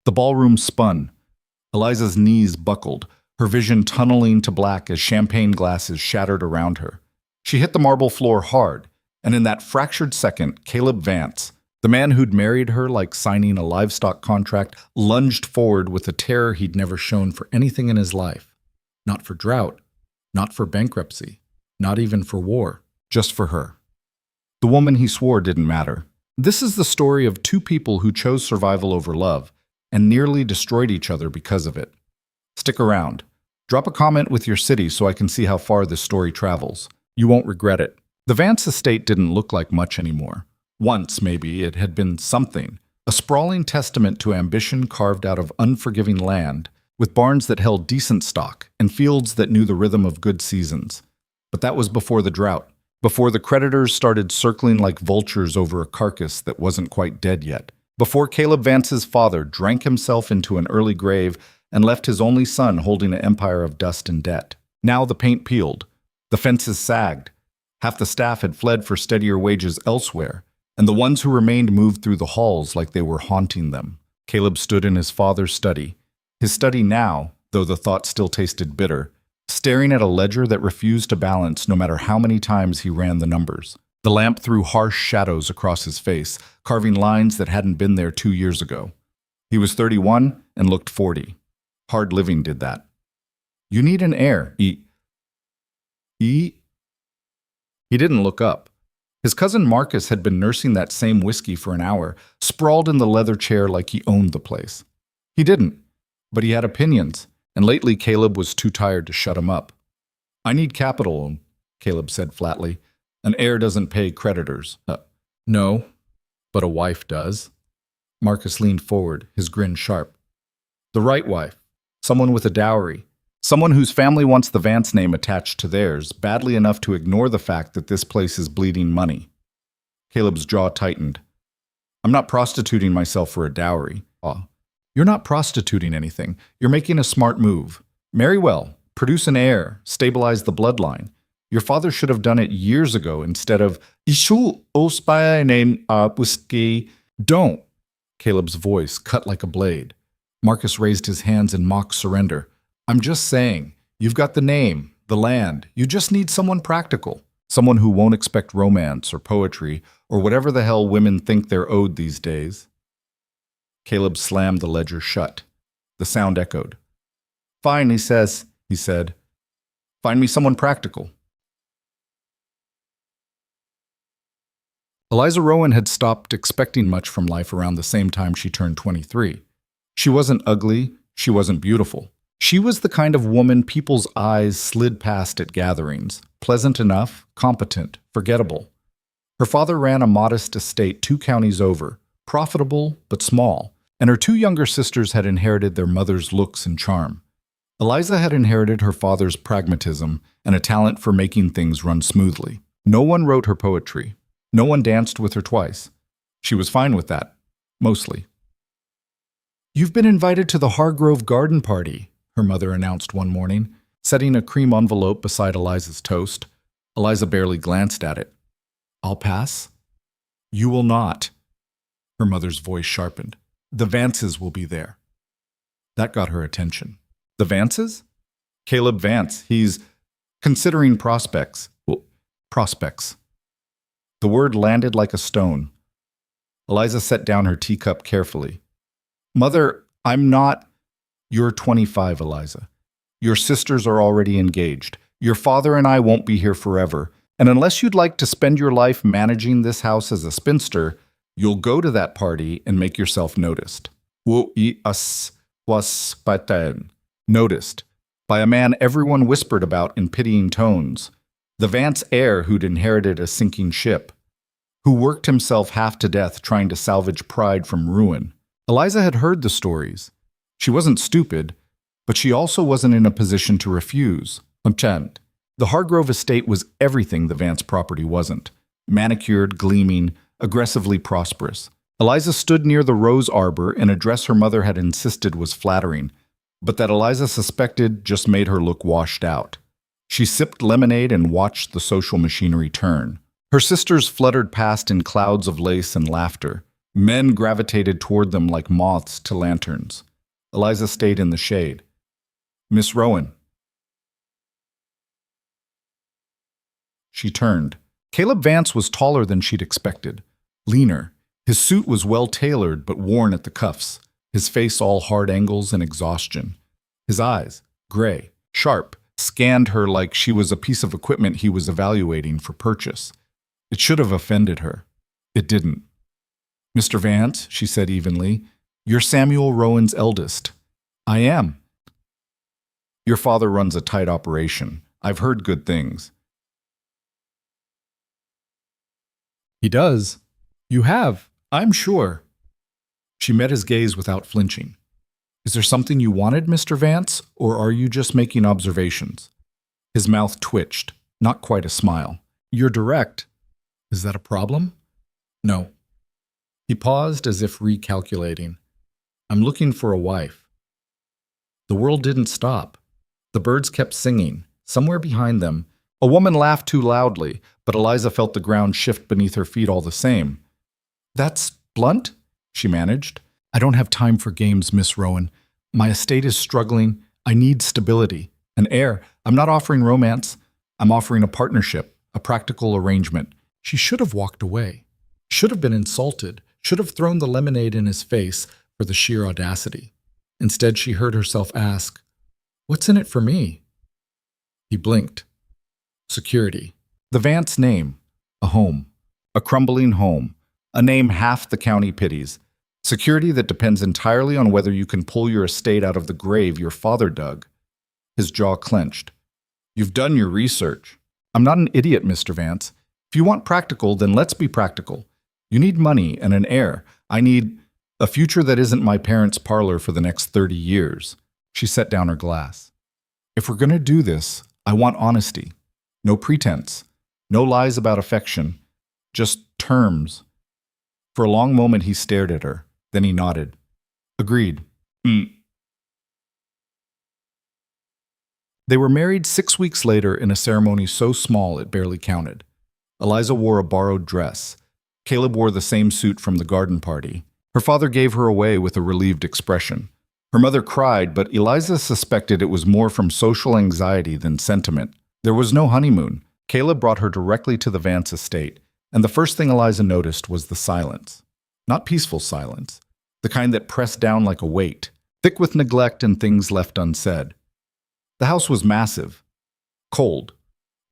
The ballroom spun. Eliza's knees buckled, her vision tunneling to black as champagne glasses shattered around her. She hit the marble floor hard, and in that fractured second, Caleb Vance, the man who'd married her like signing a livestock contract, lunged forward with a terror he'd never shown for anything in his life. Not for drought, not for bankruptcy, not even for war, just for her. The woman he swore didn't matter. This is the story of two people who chose survival over love and nearly destroyed each other because of it. Stick around. Drop a comment with your city so I can see how far this story travels. You won't regret it. The Vance estate didn't look like much anymore. Once, maybe, it had been something. A sprawling testament to ambition carved out of unforgiving land, with barns that held decent stock and fields that knew the rhythm of good seasons. But that was before the drought, before the creditors started circling like vultures over a carcass that wasn't quite dead yet, before Caleb Vance's father drank himself into an early grave and left his only son holding an empire of dust and debt. Now the paint peeled, the fences sagged, half the staff had fled for steadier wages elsewhere, and the ones who remained moved through the halls like they were haunting them. Caleb stood in his father's study. His study now, though the thought still tasted bitter, staring at a ledger that refused to balance no matter how many times he ran the numbers. The lamp threw harsh shadows across his face, carving lines that hadn't been there 2 years ago. He was 31 and looked 40. Hard living did that. You need an heir, He didn't look up. His cousin Marcus had been nursing that same whiskey for an hour, sprawled in the leather chair like he owned the place. He didn't, but he had opinions, and lately Caleb was too tired to shut him up. I need capital, Caleb said flatly. An heir doesn't pay creditors. No, but a wife does. Marcus leaned forward, his grin sharp. The right wife, someone with a dowry, someone whose family wants the Vance name attached to theirs, badly enough to ignore the fact that this place is bleeding money. Caleb's jaw tightened. I'm not prostituting myself for a dowry. You're not prostituting anything. You're making a smart move. Marry well, produce an heir, stabilize the bloodline. Your father should have done it years ago instead of, whiskey. Don't. Caleb's voice cut like a blade. Marcus raised his hands in mock surrender. I'm just saying, you've got the name, the land. You just need someone practical. Someone who won't expect romance or poetry or whatever the hell women think they're owed these days. Caleb slammed the ledger shut. The sound echoed. Fine, he said. Find me someone practical. Eliza Rowan had stopped expecting much from life around the same time she turned 23. She wasn't ugly, she wasn't beautiful. She was the kind of woman people's eyes slid past at gatherings, pleasant enough, competent, forgettable. Her father ran a modest estate 2 counties over, profitable but small, and her 2 younger sisters had inherited their mother's looks and charm. Eliza had inherited her father's pragmatism and a talent for making things run smoothly. No one wrote her poetry. No one danced with her twice. She was fine with that, mostly. You've been invited to the Hargrove garden party, her mother announced one morning, setting a cream envelope beside Eliza's toast. Eliza barely glanced at it. I'll pass. You will not. Her mother's voice sharpened. The Vances will be there. That got her attention. The Vances? Caleb Vance. He's considering prospects. Prospects. The word landed like a stone. Eliza set down her teacup carefully. Mother, I'm not... You're 25, Eliza. Your sisters are already engaged. Your father and I won't be here forever. And unless you'd like to spend your life managing this house as a spinster, you'll go to that party and make yourself noticed. Noticed. By a man everyone whispered about in pitying tones. The Vance heir who'd inherited a sinking ship, who worked himself half to death trying to salvage pride from ruin. Eliza had heard the stories. She wasn't stupid, but she also wasn't in a position to refuse. The Hargrove estate was everything the Vance property wasn't. Manicured, gleaming, aggressively prosperous. Eliza stood near the rose arbor in a dress her mother had insisted was flattering, but that Eliza suspected just made her look washed out. She sipped lemonade and watched the social machinery turn. Her sisters fluttered past in clouds of lace and laughter. Men gravitated toward them like moths to lanterns. Eliza stayed in the shade. "Miss Rowan." She turned. Caleb Vance was taller than she'd expected, leaner. His suit was well-tailored but worn at the cuffs, his face all hard angles and exhaustion. His eyes, gray, sharp, scanned her like she was a piece of equipment he was evaluating for purchase. It should have offended her. It didn't. "Mr. Vance," she said evenly, "you're Samuel Rowan's eldest." "I am." "Your father runs a tight operation. I've heard good things." "He does. You have, I'm sure." She met his gaze without flinching. "Is there something you wanted, Mr. Vance, or are you just making observations?" His mouth twitched, not quite a smile. "You're direct. Is that a problem?" "No." He paused as if recalculating. "I'm looking for a wife." The world didn't stop. The birds kept singing. Somewhere behind them, a woman laughed too loudly, but Eliza felt the ground shift beneath her feet all the same. "That's blunt?" she managed. "I don't have time for games, Miss Rowan. My estate is struggling. I need stability. An heir. I'm not offering romance. I'm offering a partnership, a practical arrangement." She should have walked away. Should have been insulted. Should have thrown the lemonade in his face for the sheer audacity. Instead, she heard herself ask, "What's in it for me?" He blinked. Security. The Vance name. A home. A crumbling home. A name half the county pities. Security that depends entirely on whether you can pull your estate out of the grave your father dug. His jaw clenched. "You've done your research." "I'm not an idiot, Mr. Vance. If you want practical, then let's be practical. You need money and an heir. I need a future that isn't my parents' parlor for the next 30 years. She set down her glass. "If we're going to do this, I want honesty. No pretense. No lies about affection. Just terms." For a long moment he stared at her. Then he nodded. "Agreed." They were married 6 weeks later in a ceremony so small it barely counted. Eliza wore a borrowed dress. Caleb wore the same suit from the garden party. Her father gave her away with a relieved expression. Her mother cried, but Eliza suspected it was more from social anxiety than sentiment. There was no honeymoon. Caleb brought her directly to the Vance estate, and the first thing Eliza noticed was the silence. Not peaceful silence, the kind that pressed down like a weight, thick with neglect and things left unsaid. The house was massive, cold.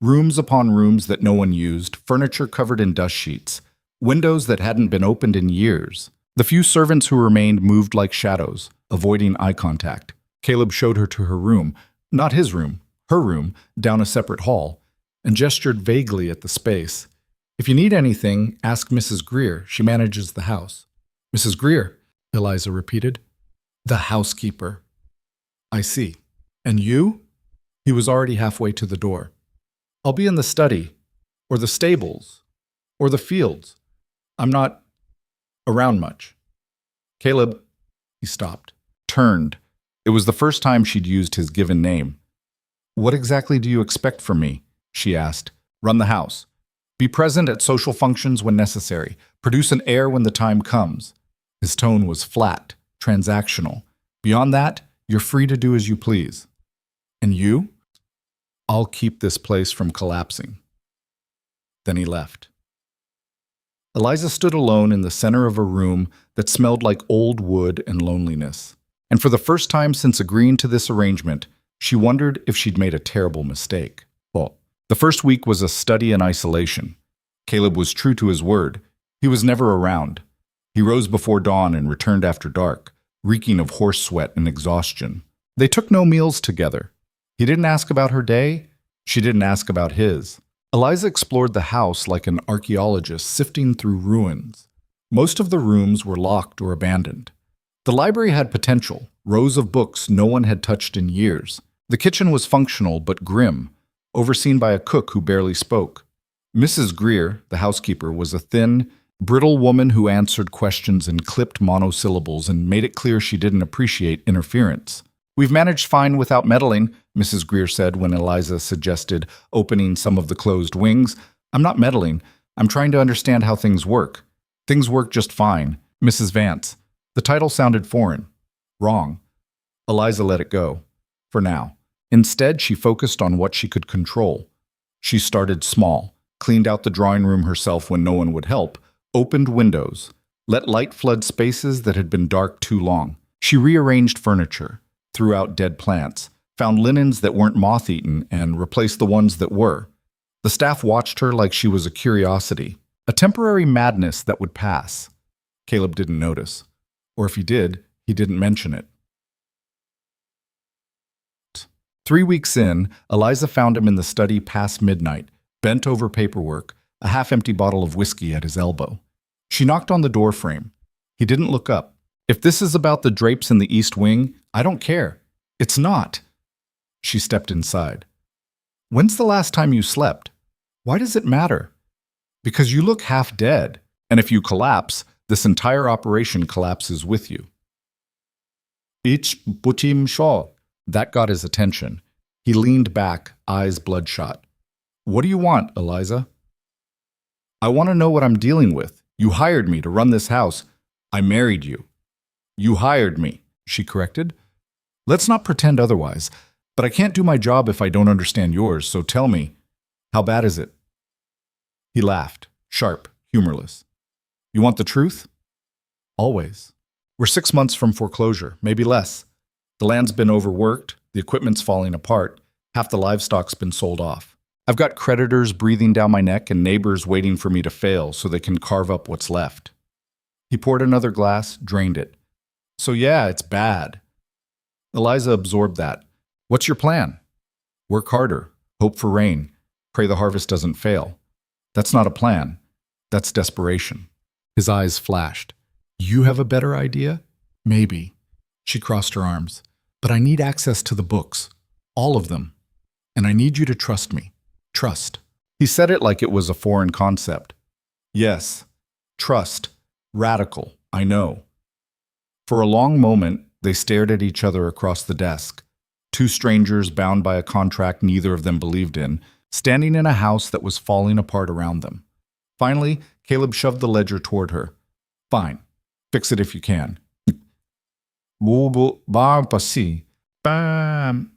Rooms upon rooms that no one used, furniture covered in dust sheets, windows that hadn't been opened in years. The few servants who remained moved like shadows, avoiding eye contact. Caleb showed her to her room, not his room, her room, down a separate hall, and gestured vaguely at the space. "If you need anything, ask Mrs. Greer. She manages the house." "Mrs. Greer," Eliza repeated. "The housekeeper." "I see. And you?" He was already halfway to the door. "I'll be in the study, or the stables, or the fields. I'm not around much." "Caleb," he stopped, turned. It was the first time she'd used his given name. "What exactly do you expect from me?" she asked. "Run the house. Be present at social functions when necessary. Produce an heir when the time comes." His tone was flat, transactional. "Beyond that, you're free to do as you please." "And you?" "I'll keep this place from collapsing." Then he left. Eliza stood alone in the center of a room that smelled like old wood and loneliness. And for the first time since agreeing to this arrangement, she wondered if she'd made a terrible mistake. Well, the first week was a study in isolation. Caleb was true to his word. He was never around. He rose before dawn and returned after dark, reeking of horse sweat and exhaustion. They took no meals together. He didn't ask about her day. She didn't ask about his. Eliza explored the house like an archaeologist sifting through ruins. Most of the rooms were locked or abandoned. The library had potential, rows of books no one had touched in years. The kitchen was functional but grim, overseen by a cook who barely spoke. Mrs. Greer, the housekeeper, was a thin, brittle woman who answered questions in clipped monosyllables and made it clear she didn't appreciate interference. "We've managed fine without meddling," Mrs. Greer said when Eliza suggested opening some of the closed wings. "I'm not meddling. I'm trying to understand how things work. Things work just fine. Mrs. Vance. The title sounded foreign. Wrong. Eliza let it go. For now. Instead, she focused on what she could control. She started small, cleaned out the drawing room herself when no one would help, opened windows, let light flood spaces that had been dark too long. She rearranged furniture, threw out dead plants, found linens that weren't moth-eaten, and replaced the ones that were. The staff watched her like she was a curiosity, a temporary madness that would pass. Caleb didn't notice. Or if he didn't mention it. 3 weeks in, Eliza found him in the study past midnight, bent over paperwork, a half-empty bottle of whiskey at his elbow. She knocked on the door frame. He didn't look up. If this is about the drapes in the East Wing, I don't care. It's not. She stepped inside. When's the last time you slept? Why does it matter? Because you look half dead, and if you collapse, this entire operation collapses with you. Ich butim shaw. That got his attention. He leaned back, eyes bloodshot. What do you want, Eliza? I want to know what I'm dealing with. You hired me to run this house. I married you. You hired me, she corrected. Let's not pretend otherwise. But I can't do my job if I don't understand yours, so tell me, how bad is it? He laughed, sharp, humorless. You want the truth? Always. We're 6 months from foreclosure, maybe less. The land's been overworked, the equipment's falling apart, half the livestock's been sold off. I've got creditors breathing down my neck and neighbors waiting for me to fail so they can carve up what's left. He poured another glass, drained it. So yeah, it's bad. Eliza absorbed that. What's your plan? Work harder, hope for rain, pray the harvest doesn't fail. That's not a plan. That's desperation. His eyes flashed. You have a better idea? Maybe. She crossed her arms. But I need access to the books. All of them. And I need you to trust me. Trust. He said it like it was a foreign concept. Yes. Trust. Radical. I know. For a long moment, they stared at each other across the desk. Two strangers bound by a contract neither of them believed in, standing in a house that was falling apart around them. Finally, Caleb shoved the ledger toward her. Fine. Fix it if you can. Bam.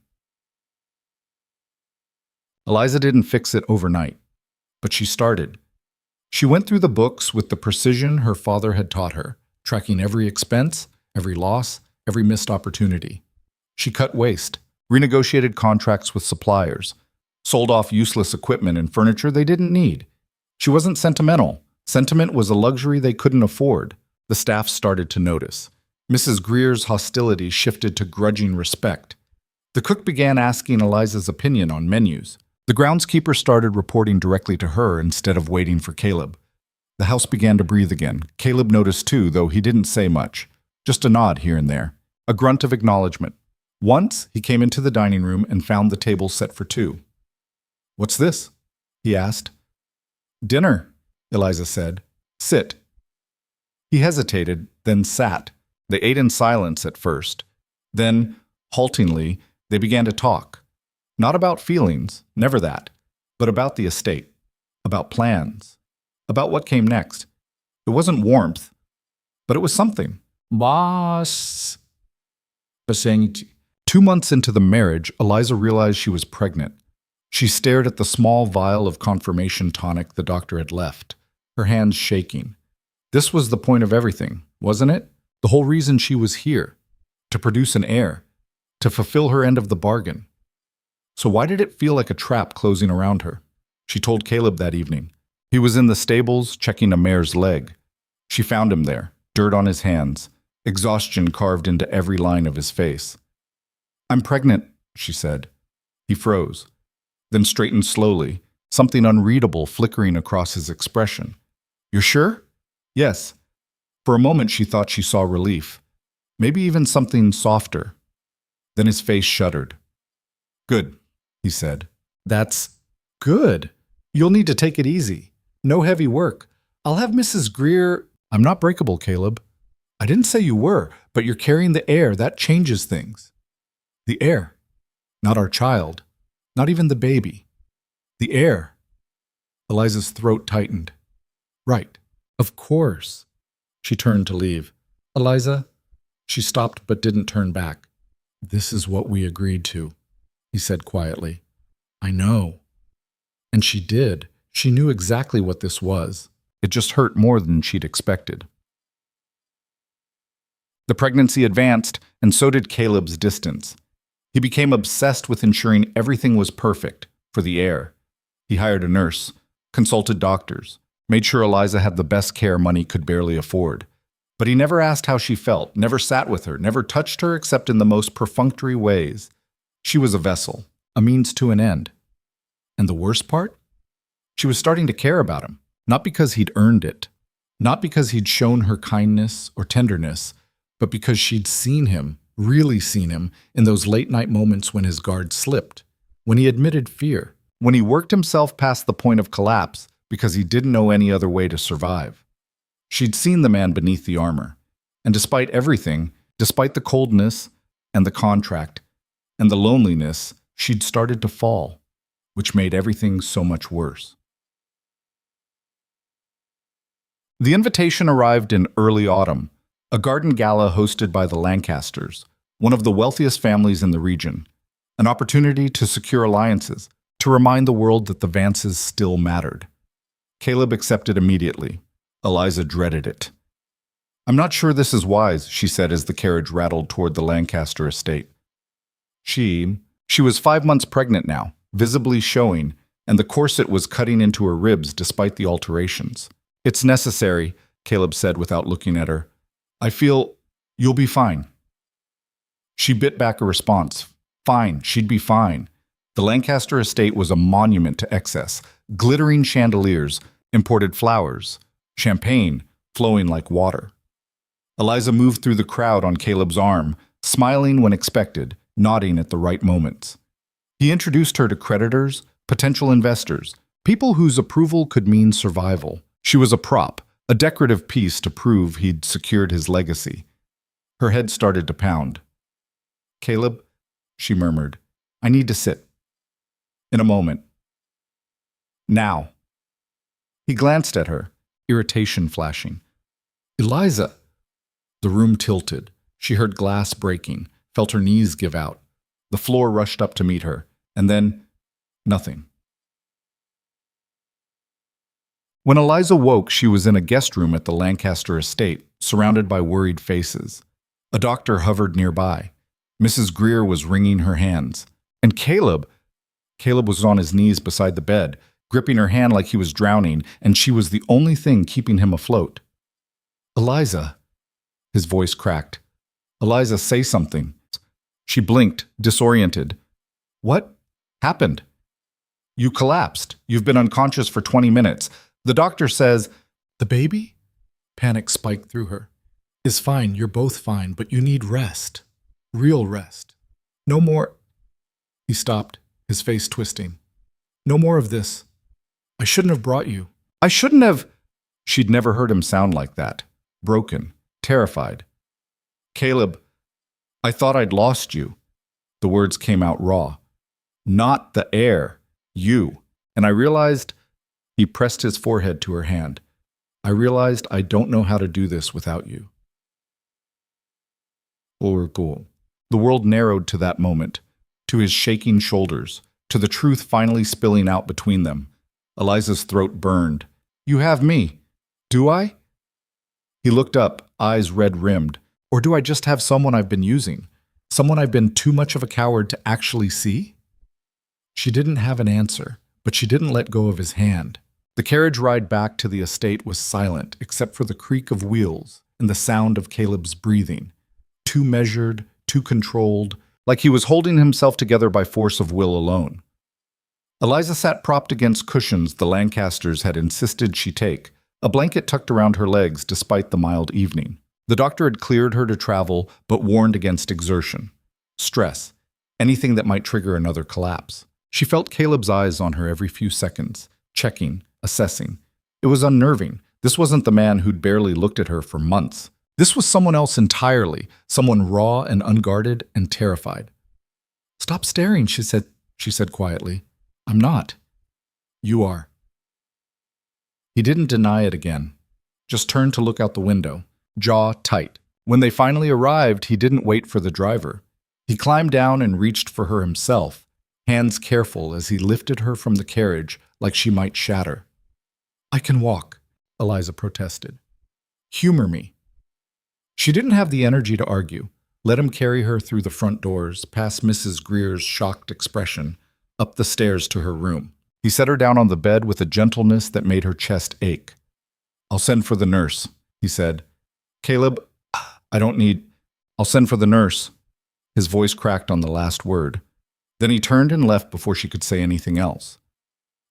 Eliza didn't fix it overnight, but she started. She went through the books with the precision her father had taught her, tracking every expense, every loss, every missed opportunity. She cut waste, renegotiated contracts with suppliers, sold off useless equipment and furniture they didn't need. She wasn't sentimental. Sentiment was a luxury they couldn't afford. The staff started to notice. Mrs. Greer's hostility shifted to grudging respect. The cook began asking Eliza's opinion on menus. The groundskeeper started reporting directly to her instead of waiting for Caleb. The house began to breathe again. Caleb noticed too, though he didn't say much. Just a nod here and there. A grunt of acknowledgement. Once, he came into the dining room and found the table set for two. What's this? He asked. Dinner, Eliza said. Sit. He hesitated, then sat. They ate in silence at first. Then, haltingly, they began to talk. Not about feelings, never that, but about the estate, about plans, about what came next. It wasn't warmth, but it was something. 2 months into the marriage, Eliza realized she was pregnant. She stared at the small vial of confirmation tonic the doctor had left, her hands shaking. This was the point of everything, wasn't it? The whole reason she was here, to produce an heir, to fulfill her end of the bargain. So why did it feel like a trap closing around her? She told Caleb that evening. He was in the stables checking a mare's leg. She found him there, dirt on his hands, exhaustion carved into every line of his face. I'm pregnant, she said. He froze, then straightened slowly, something unreadable flickering across his expression. You're sure? Yes. For a moment she thought she saw relief, maybe even something softer. Then his face shuddered. Good, he said. That's good. You'll need to take it easy. No heavy work. I'll have Mrs. Greer. I'm not breakable, Caleb. I didn't say you were, but you're carrying the heir. That changes things. The heir. Not our child. Not even the baby. The heir. Eliza's throat tightened. Right. Of course. She turned to leave. Eliza? She stopped but didn't turn back. This is what we agreed to, he said quietly. I know. And she did. She knew exactly what this was. It just hurt more than she'd expected. The pregnancy advanced, and so did Caleb's distance. He became obsessed with ensuring everything was perfect for the heir. He hired a nurse, consulted doctors, made sure Eliza had the best care money could barely afford. But he never asked how she felt, never sat with her, never touched her except in the most perfunctory ways. She was a vessel, a means to an end. And the worst part? She was starting to care about him, not because he'd earned it, not because he'd shown her kindness or tenderness, but because she'd seen him, really seen him, in those late-night moments when his guard slipped, when he admitted fear, when he worked himself past the point of collapse because he didn't know any other way to survive. She'd seen the man beneath the armor, and despite everything, despite the coldness and the contract and the loneliness, she'd started to fall, which made everything so much worse. The invitation arrived in early autumn, a garden gala hosted by the Lancasters, one of the wealthiest families in the region, an opportunity to secure alliances, to remind the world that the Vances still mattered. Caleb accepted immediately. Eliza dreaded it. I'm not sure this is wise, she said as the carriage rattled toward the Lancaster estate. She was 5 months pregnant now, visibly showing, and the corset was cutting into her ribs despite the alterations. It's necessary, Caleb said without looking at her. I feel you'll be fine. She bit back a response. Fine, she'd be fine. The Lancaster estate was a monument to excess, glittering chandeliers, imported flowers, champagne flowing like water. Eliza moved through the crowd on Caleb's arm, smiling when expected, nodding at the right moments. He introduced her to creditors, potential investors, people whose approval could mean survival. She was a prop, a decorative piece to prove he'd secured his legacy. Her head started to pound. Caleb, she murmured, I need to sit. In a moment. Now. He glanced at her, irritation flashing. Eliza! The room tilted. She heard glass breaking, felt her knees give out. The floor rushed up to meet her, and then nothing. When Eliza woke, she was in a guest room at the Lancaster estate, surrounded by worried faces. A doctor hovered nearby. Mrs. Greer was wringing her hands. And Caleb was on his knees beside the bed, gripping her hand like he was drowning, and she was the only thing keeping him afloat. Eliza. His voice cracked. Eliza, say something. She blinked, disoriented. What happened? You collapsed. You've been unconscious for 20 minutes. The doctor says, the baby? Panic spiked through her. Is fine, you're both fine, but you need rest. Real rest. No more. He stopped, his face twisting. No more of this. I shouldn't have brought you. I shouldn't have. She'd never heard him sound like that. Broken, terrified. Caleb, I thought I'd lost you. The words came out raw. Not the heir, you. And I realized. He pressed his forehead to her hand. I realized I don't know how to do this without you. Oracle. The world narrowed to that moment, to his shaking shoulders, to the truth finally spilling out between them. Eliza's throat burned. You have me. Do I? He looked up, eyes red-rimmed. Or do I just have someone I've been using? Someone I've been too much of a coward to actually see? She didn't have an answer, but she didn't let go of his hand. The carriage ride back to the estate was silent, except for the creak of wheels and the sound of Caleb's breathing. Too measured, too controlled, like he was holding himself together by force of will alone. Eliza sat propped against cushions the Lancasters had insisted she take, a blanket tucked around her legs despite the mild evening. The doctor had cleared her to travel, but warned against exertion, stress, anything that might trigger another collapse. She felt Caleb's eyes on her every few seconds, checking, assessing. It was unnerving. This wasn't the man who'd barely looked at her for months. This was someone else entirely, someone raw and unguarded and terrified. Stop staring, she said quietly. I'm not. You are. He didn't deny it again, just turned to look out the window, jaw tight. When they finally arrived, he didn't wait for the driver. He climbed down and reached for her himself, hands careful as he lifted her from the carriage like she might shatter. "I can walk," Eliza protested. "Humor me." She didn't have the energy to argue. Let him carry her through the front doors, past Mrs. Greer's shocked expression, up the stairs to her room. He set her down on the bed with a gentleness that made her chest ache. "I'll send for the nurse," he said. "Caleb, I don't need... I'll send for the nurse." His voice cracked on the last word. Then he turned and left before she could say anything else.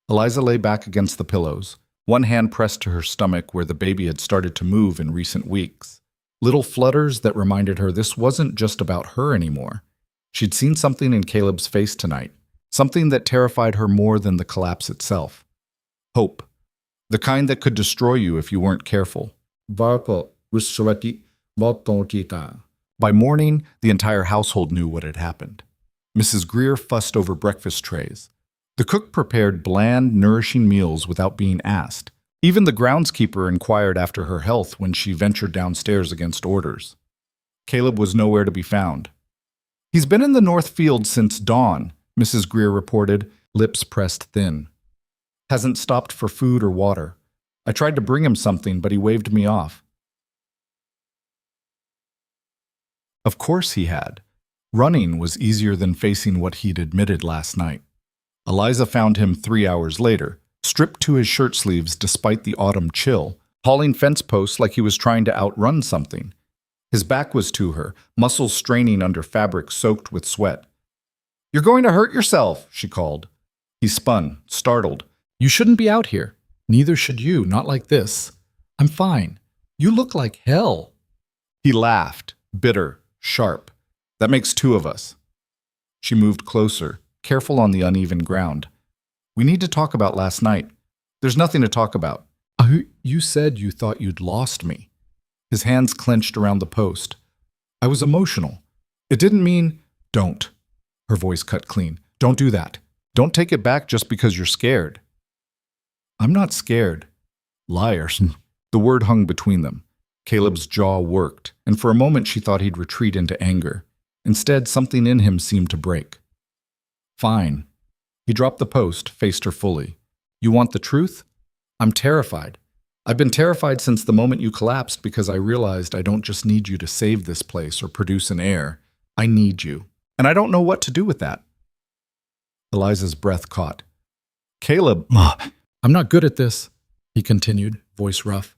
Eliza lay back against the pillows, one hand pressed to her stomach where the baby had started to move in recent weeks. Little flutters that reminded her this wasn't just about her anymore. She'd seen something in Caleb's face tonight, something that terrified her more than the collapse itself. Hope. The kind that could destroy you if you weren't careful. By morning, the entire household knew what had happened. Mrs. Greer fussed over breakfast trays. The cook prepared bland, nourishing meals without being asked. Even the groundskeeper inquired after her health when she ventured downstairs against orders. Caleb was nowhere to be found. "He's been in the North Field since dawn," Mrs. Greer reported, lips pressed thin. "Hasn't stopped for food or water. I tried to bring him something, but he waved me off." Of course he had. Running was easier than facing what he'd admitted last night. Eliza found him 3 hours later, stripped to his shirt sleeves despite the autumn chill, hauling fence posts like he was trying to outrun something. His back was to her, muscles straining under fabric soaked with sweat. "You're going to hurt yourself," she called. He spun, startled. "You shouldn't be out here. Neither should you, not like this. I'm fine. You look like hell." He laughed, bitter, sharp. "That makes 2 of us." She moved closer, careful on the uneven ground. "We need to talk about last night." "There's nothing to talk about." You said you thought you'd lost me." His hands clenched around the post. "I was emotional. It didn't mean..." "Don't." Her voice cut clean. "Don't do that. Don't take it back just because you're scared." "I'm not scared." "Liars." The word hung between them. Caleb's jaw worked, and for a moment she thought he'd retreat into anger. Instead, something in him seemed to break. "Fine." He dropped the post, faced her fully. "You want the truth? I'm terrified. I've been terrified since the moment you collapsed because I realized I don't just need you to save this place or produce an heir. I need you. And I don't know what to do with that." Eliza's breath caught. "Caleb..." "I'm not good at this," he continued, voice rough.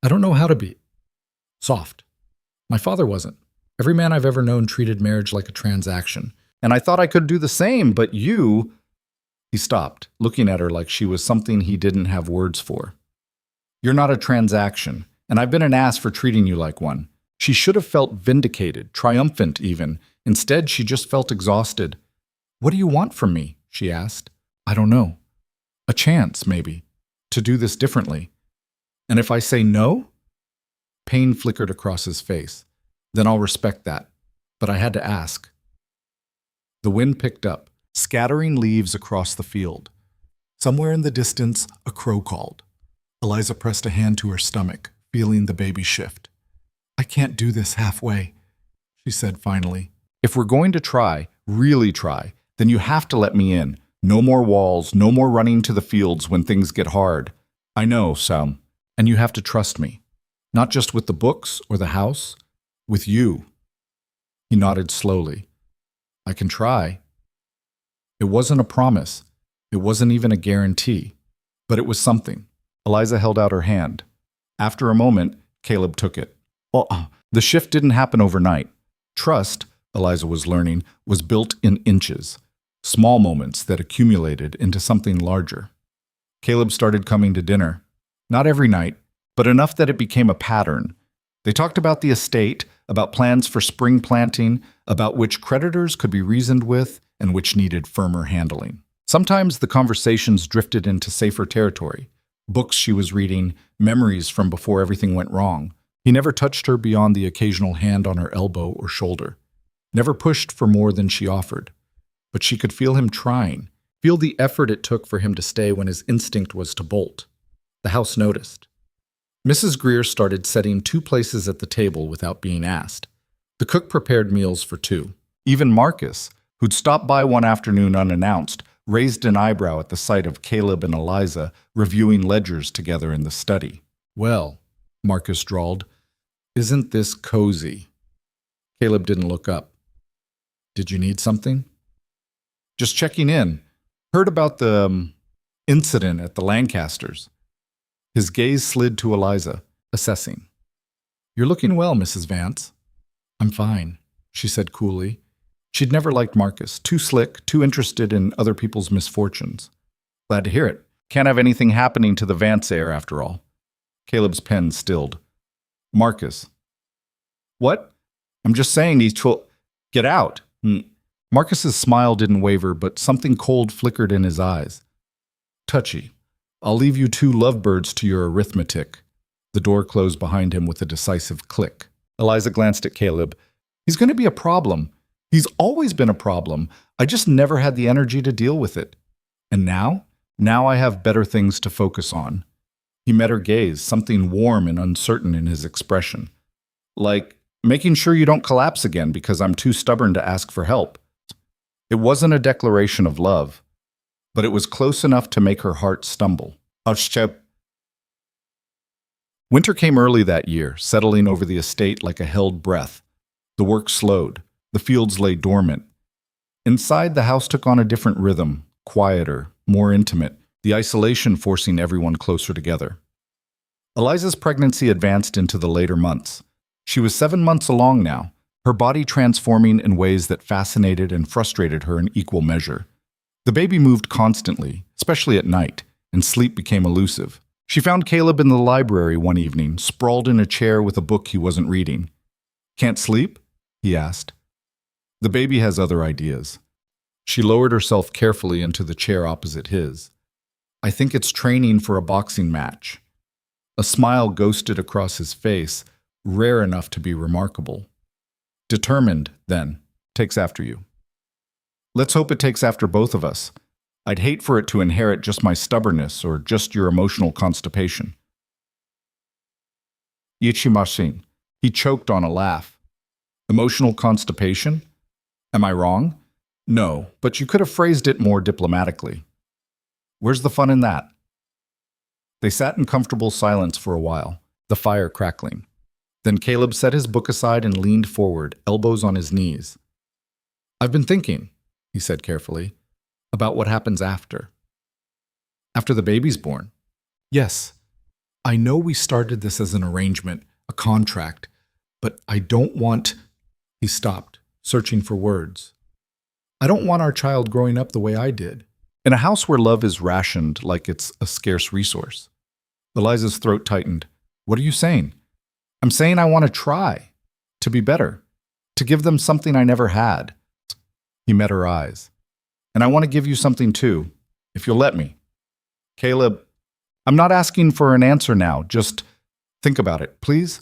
"I don't know how to be soft. My father wasn't. Every man I've ever known treated marriage like a transaction. And I thought I could do the same, but you..." He stopped, looking at her like she was something he didn't have words for. "You're not a transaction, and I've been an ass for treating you like one." She should have felt vindicated, triumphant even. Instead, she just felt exhausted. "What do you want from me?" she asked. "I don't know. A chance, maybe, to do this differently. And if I say no?" Pain flickered across his face. "Then I'll respect that. But I had to ask." The wind picked up, scattering leaves across the field. Somewhere in the distance, a crow called. Eliza pressed a hand to her stomach, feeling the baby shift. "I can't do this halfway," she said finally. "If we're going to try, really try, then you have to let me in. No more walls, no more running to the fields when things get hard. I know, Sam, and you have to trust me. Not just with the books or the house, with you." He nodded slowly. "I can try." It wasn't a promise. It wasn't even a guarantee. But it was something. Eliza held out her hand. After a moment, Caleb took it. The shift didn't happen overnight. Trust, Eliza was learning, was built in inches. Small moments that accumulated into something larger. Caleb started coming to dinner. Not every night, but enough that it became a pattern. They talked about the estate, about plans for spring planting, about which creditors could be reasoned with and which needed firmer handling. Sometimes the conversations drifted into safer territory. Books she was reading, memories from before everything went wrong. He never touched her beyond the occasional hand on her elbow or shoulder. Never pushed for more than she offered. But she could feel him trying, feel the effort it took for him to stay when his instinct was to bolt. The house noticed. Mrs. Greer started setting 2 places at the table without being asked. The cook prepared meals for 2. Even Marcus, who'd stopped by one afternoon unannounced, raised an eyebrow at the sight of Caleb and Eliza reviewing ledgers together in the study. "Well," Marcus drawled, "isn't this cozy?" Caleb didn't look up. "Did you need something?" "Just checking in. Heard about the incident at the Lancasters." His gaze slid to Eliza, assessing. "You're looking well, Mrs. Vance." "I'm fine," she said coolly. She'd never liked Marcus, too slick, too interested in other people's misfortunes. "Glad to hear it. Can't have anything happening to the Vance heir after all." Caleb's pen stilled. "Marcus." "What? I'm just saying these Get out." Marcus's smile didn't waver, but something cold flickered in his eyes. "Touchy. I'll leave you 2 lovebirds to your arithmetic." The door closed behind him with a decisive click. Eliza glanced at Caleb. "He's going to be a problem. He's always been a problem. I just never had the energy to deal with it. And now? Now I have better things to focus on." He met her gaze, something warm and uncertain in his expression. "Like, making sure you don't collapse again because I'm too stubborn to ask for help." It wasn't a declaration of love, but it was close enough to make her heart stumble. Winter came early that year, settling over the estate like a held breath. The work slowed. The fields lay dormant. Inside, the house took on a different rhythm, quieter, more intimate, the isolation forcing everyone closer together. Eliza's pregnancy advanced into the later months. She was 7 months along now, her body transforming in ways that fascinated and frustrated her in equal measure. The baby moved constantly, especially at night, and sleep became elusive. She found Caleb in the library one evening, sprawled in a chair with a book he wasn't reading. "Can't sleep?" he asked. "The baby has other ideas." She lowered herself carefully into the chair opposite his. "I think it's training for a boxing match." A smile ghosted across his face, rare enough to be remarkable. "Determined, then. Takes after you." "Let's hope it takes after both of us. I'd hate for it to inherit just my stubbornness or just your emotional constipation." Ichimashin. He choked on a laugh. "Emotional constipation? Am I wrong?" "No, but you could have phrased it more diplomatically." "Where's the fun in that?" They sat in comfortable silence for a while, the fire crackling. Then Caleb set his book aside and leaned forward, elbows on his knees. "I've been thinking," he said carefully, "about what happens after." "After the baby's born?" "Yes. I know we started this as an arrangement, a contract, but I don't want—" He stopped, searching for words. "I don't want our child growing up the way I did, in a house where love is rationed like it's a scarce resource." Eliza's throat tightened. "What are you saying?" "I'm saying I want to try, to be better, to give them something I never had." He met her eyes. "And I want to give you something too, if you'll let me." "Caleb, I'm not asking for an answer now, just think about it, please."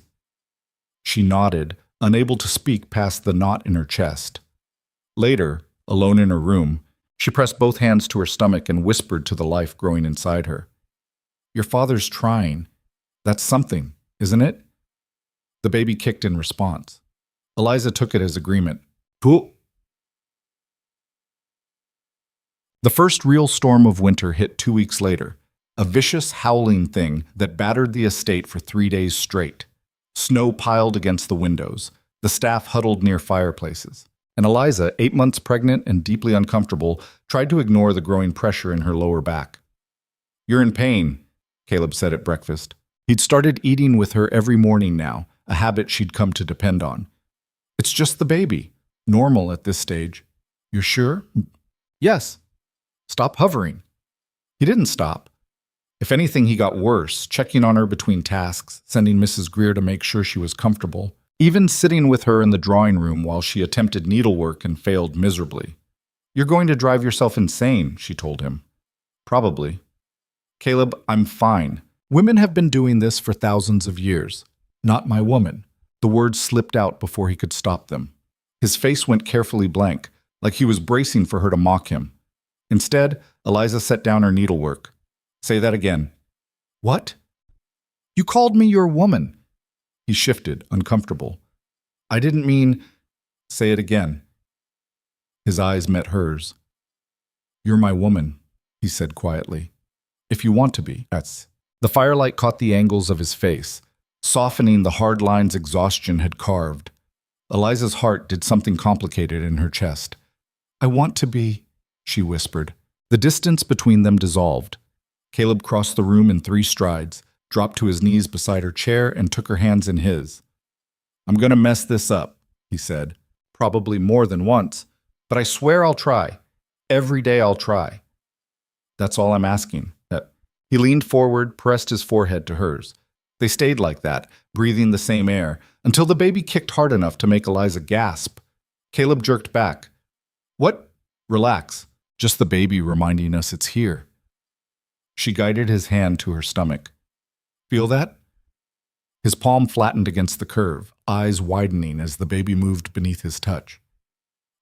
She nodded, unable to speak past the knot in her chest. Later, alone in her room, she pressed both hands to her stomach and whispered to the life growing inside her. "Your father's trying. That's something, isn't it?" The baby kicked in response. Eliza took it as agreement. "Cool." The first real storm of winter hit 2 weeks later, a vicious, howling thing that battered the estate for 3 days straight. Snow piled against the windows, the staff huddled near fireplaces, and Eliza, 8 months pregnant and deeply uncomfortable, tried to ignore the growing pressure in her lower back. "You're in pain," Caleb said at breakfast. He'd started eating with her every morning now, a habit she'd come to depend on. "It's just the baby. Normal at this stage." "You're sure?" "Yes." "Stop hovering." He didn't stop. If anything, he got worse, checking on her between tasks, sending Mrs. Greer to make sure she was comfortable, even sitting with her in the drawing room while she attempted needlework and failed miserably. "You're going to drive yourself insane," she told him. "Probably." "Caleb, I'm fine. Women have been doing this for thousands of years. Not my woman." The words slipped out before he could stop them. His face went carefully blank, like he was bracing for her to mock him. Instead, Eliza set down her needlework. "Say that again." "What?" You called me your woman. He shifted, uncomfortable. I didn't mean... Say it again. His eyes met hers. You're my woman, he said quietly. If you want to be, yes. The firelight caught the angles of his face, softening the hard lines exhaustion had carved. Eliza's heart did something complicated in her chest. I want to be, she whispered. The distance between them dissolved. Caleb crossed the room in 3 strides, dropped to his knees beside her chair, and took her hands in his. I'm going to mess this up, he said, probably more than once, but I swear I'll try. Every day I'll try. That's all I'm asking. He leaned forward, pressed his forehead to hers. They stayed like that, breathing the same air, until the baby kicked hard enough to make Eliza gasp. Caleb jerked back. What? Relax. Just the baby reminding us it's here. She guided his hand to her stomach. Feel that? His palm flattened against the curve, eyes widening as the baby moved beneath his touch.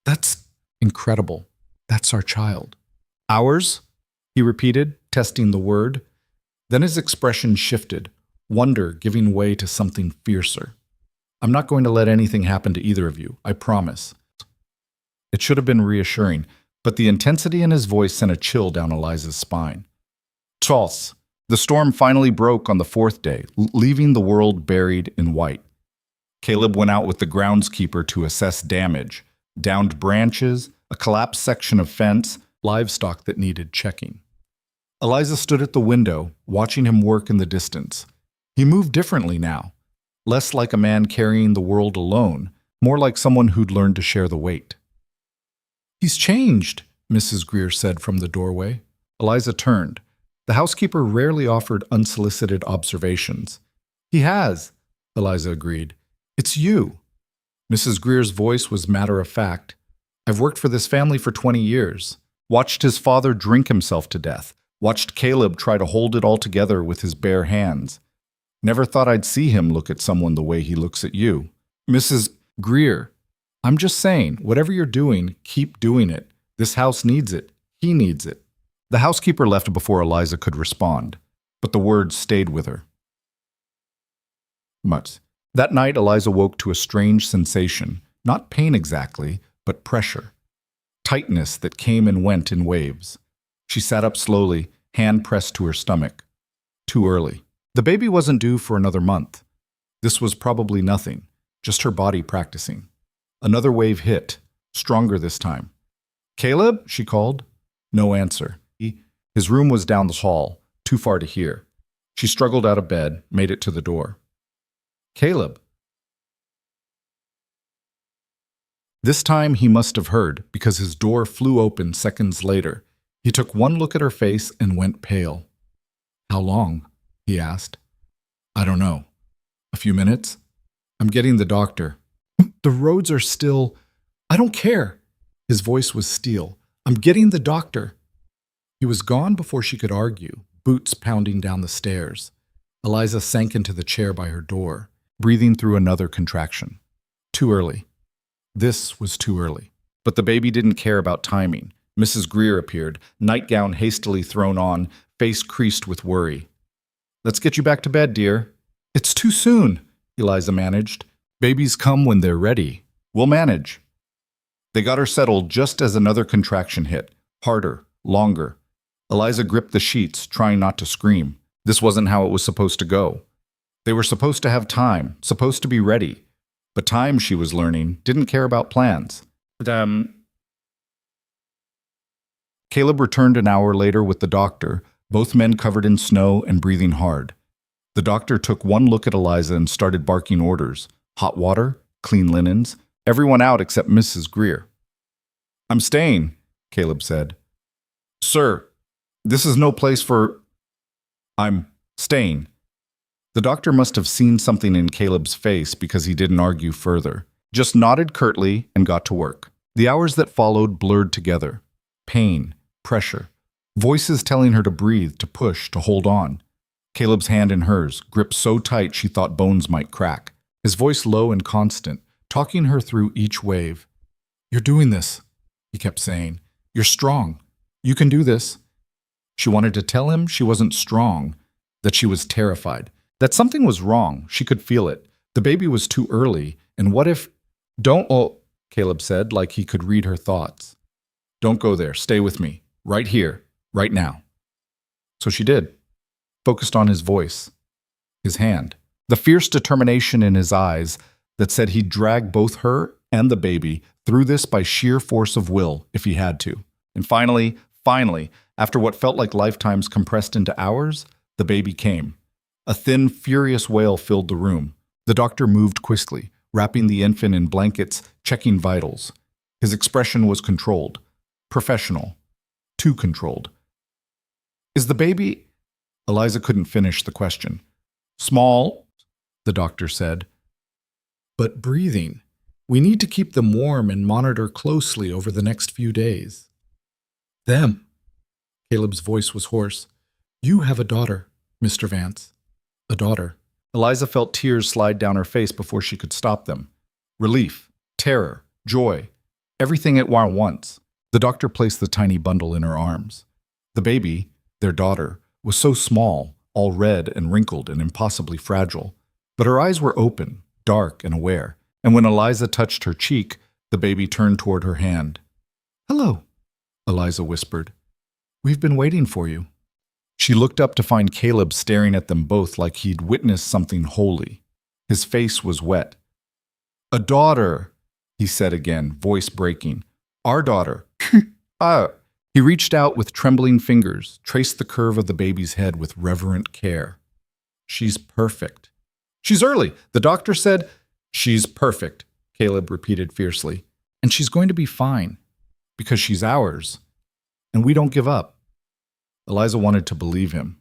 That's incredible. That's our child. Ours? He repeated, testing the word. Then his expression shifted, wonder giving way to something fiercer. I'm not going to let anything happen to either of you, I promise. It should have been reassuring, but the intensity in his voice sent a chill down Eliza's spine. Tros. The storm finally broke on the 4th day, leaving the world buried in white. Caleb went out with the groundskeeper to assess damage, downed branches, a collapsed section of fence, livestock that needed checking. Eliza stood at the window, watching him work in the distance. He moved differently now, less like a man carrying the world alone, more like someone who'd learned to share the weight. He's changed, Mrs. Greer said from the doorway. Eliza turned. The housekeeper rarely offered unsolicited observations. He has, Eliza agreed. It's you. Mrs. Greer's voice was matter-of-fact. I've worked for this family for 20 years, watched his father drink himself to death, watched Caleb try to hold it all together with his bare hands. Never thought I'd see him look at someone the way he looks at you. Mrs. Greer, I'm just saying, whatever you're doing, keep doing it. This house needs it. He needs it. The housekeeper left before Eliza could respond, but the words stayed with her. Much. That night, Eliza woke to a strange sensation, not pain exactly, but pressure. Tightness that came and went in waves. She sat up slowly, hand pressed to her stomach. Too early. The baby wasn't due for another month. This was probably nothing, just her body practicing. Another wave hit, stronger this time. Caleb, she called. No answer. His room was down the hall, too far to hear. She struggled out of bed, made it to the door. Caleb. This time he must have heard, because his door flew open seconds later. He took one look at her face and went pale. How long? He asked. I don't know. A few minutes? I'm getting the doctor. The roads are still... I don't care. His voice was steel. I'm getting the doctor. He was gone before she could argue, boots pounding down the stairs. Eliza sank into the chair by her door, breathing through another contraction. Too early. This was too early. But the baby didn't care about timing. Mrs. Greer appeared, nightgown hastily thrown on, face creased with worry. Let's get you back to bed, dear. It's too soon, Eliza managed. Babies come when they're ready. We'll manage. They got her settled just as another contraction hit. Harder, longer. Eliza gripped the sheets, trying not to scream. This wasn't how it was supposed to go. They were supposed to have time, supposed to be ready. But time, she was learning, didn't care about plans. Caleb returned an hour later with the doctor, both men covered in snow and breathing hard. The doctor took one look at Eliza and started barking orders. Hot water, clean linens, everyone out except Mrs. Greer. I'm staying, Caleb said. Sir, this is no place for... I'm staying. The doctor must have seen something in Caleb's face because he didn't argue further. Just nodded curtly and got to work. The hours that followed blurred together. Pain, pressure, voices telling her to breathe, to push, to hold on. Caleb's hand in hers, gripped so tight she thought bones might crack. His voice low and constant, talking her through each wave. You're doing this, he kept saying. You're strong. You can do this. She wanted to tell him she wasn't strong, that she was terrified, That something was wrong. She could feel it. The baby was too early, and what if— Don't— Oh, Caleb said, like he could read her thoughts. Don't go there. Stay with me. Right here. Right now. So she did. Focused on his voice. His hand. The fierce determination in his eyes that said he'd drag both her and the baby through this by sheer force of will if he had to. And finally, after what felt like lifetimes compressed into hours, the baby came. A thin, furious wail filled the room. The doctor moved quickly, wrapping the infant in blankets, checking vitals. His expression was controlled. Professional. Too controlled. Is the baby— Eliza couldn't finish the question. Small, the doctor said. But breathing. We need to keep them warm and monitor closely over the next few days. Them. Caleb's voice was hoarse. You have a daughter, Mr. Vance. A daughter. Eliza felt tears slide down her face before she could stop them. Relief, terror, joy, everything at once. The doctor placed the tiny bundle in her arms. The baby, their daughter, was so small, all red and wrinkled and impossibly fragile. But her eyes were open, dark and aware, and when Eliza touched her cheek, the baby turned toward her hand. Hello, Eliza whispered. We've been waiting for you. She looked up to find Caleb staring at them both like he'd witnessed something holy. His face was wet. A daughter, he said again, voice breaking. Our daughter. He reached out with trembling fingers, traced the curve of the baby's head with reverent care. She's perfect. She's early, the doctor said. She's perfect, Caleb repeated fiercely. And she's going to be fine, because she's ours. And we don't give up. Eliza wanted to believe him,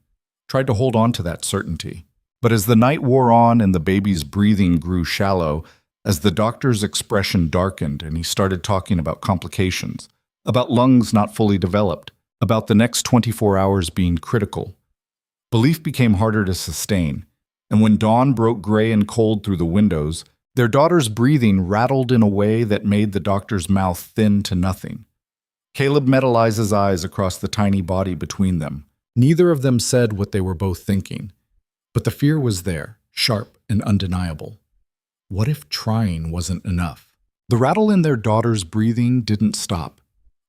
tried to hold on to that certainty. But as the night wore on and the baby's breathing grew shallow, as the doctor's expression darkened and he started talking about complications, about lungs not fully developed, about the next 24 hours being critical, belief became harder to sustain. And when dawn broke gray and cold through the windows, their daughter's breathing rattled in a way that made the doctor's mouth thin to nothing. Caleb met Eliza's eyes across the tiny body between them. Neither of them said what they were both thinking, but the fear was there, sharp and undeniable. What if trying wasn't enough? The rattle in their daughter's breathing didn't stop.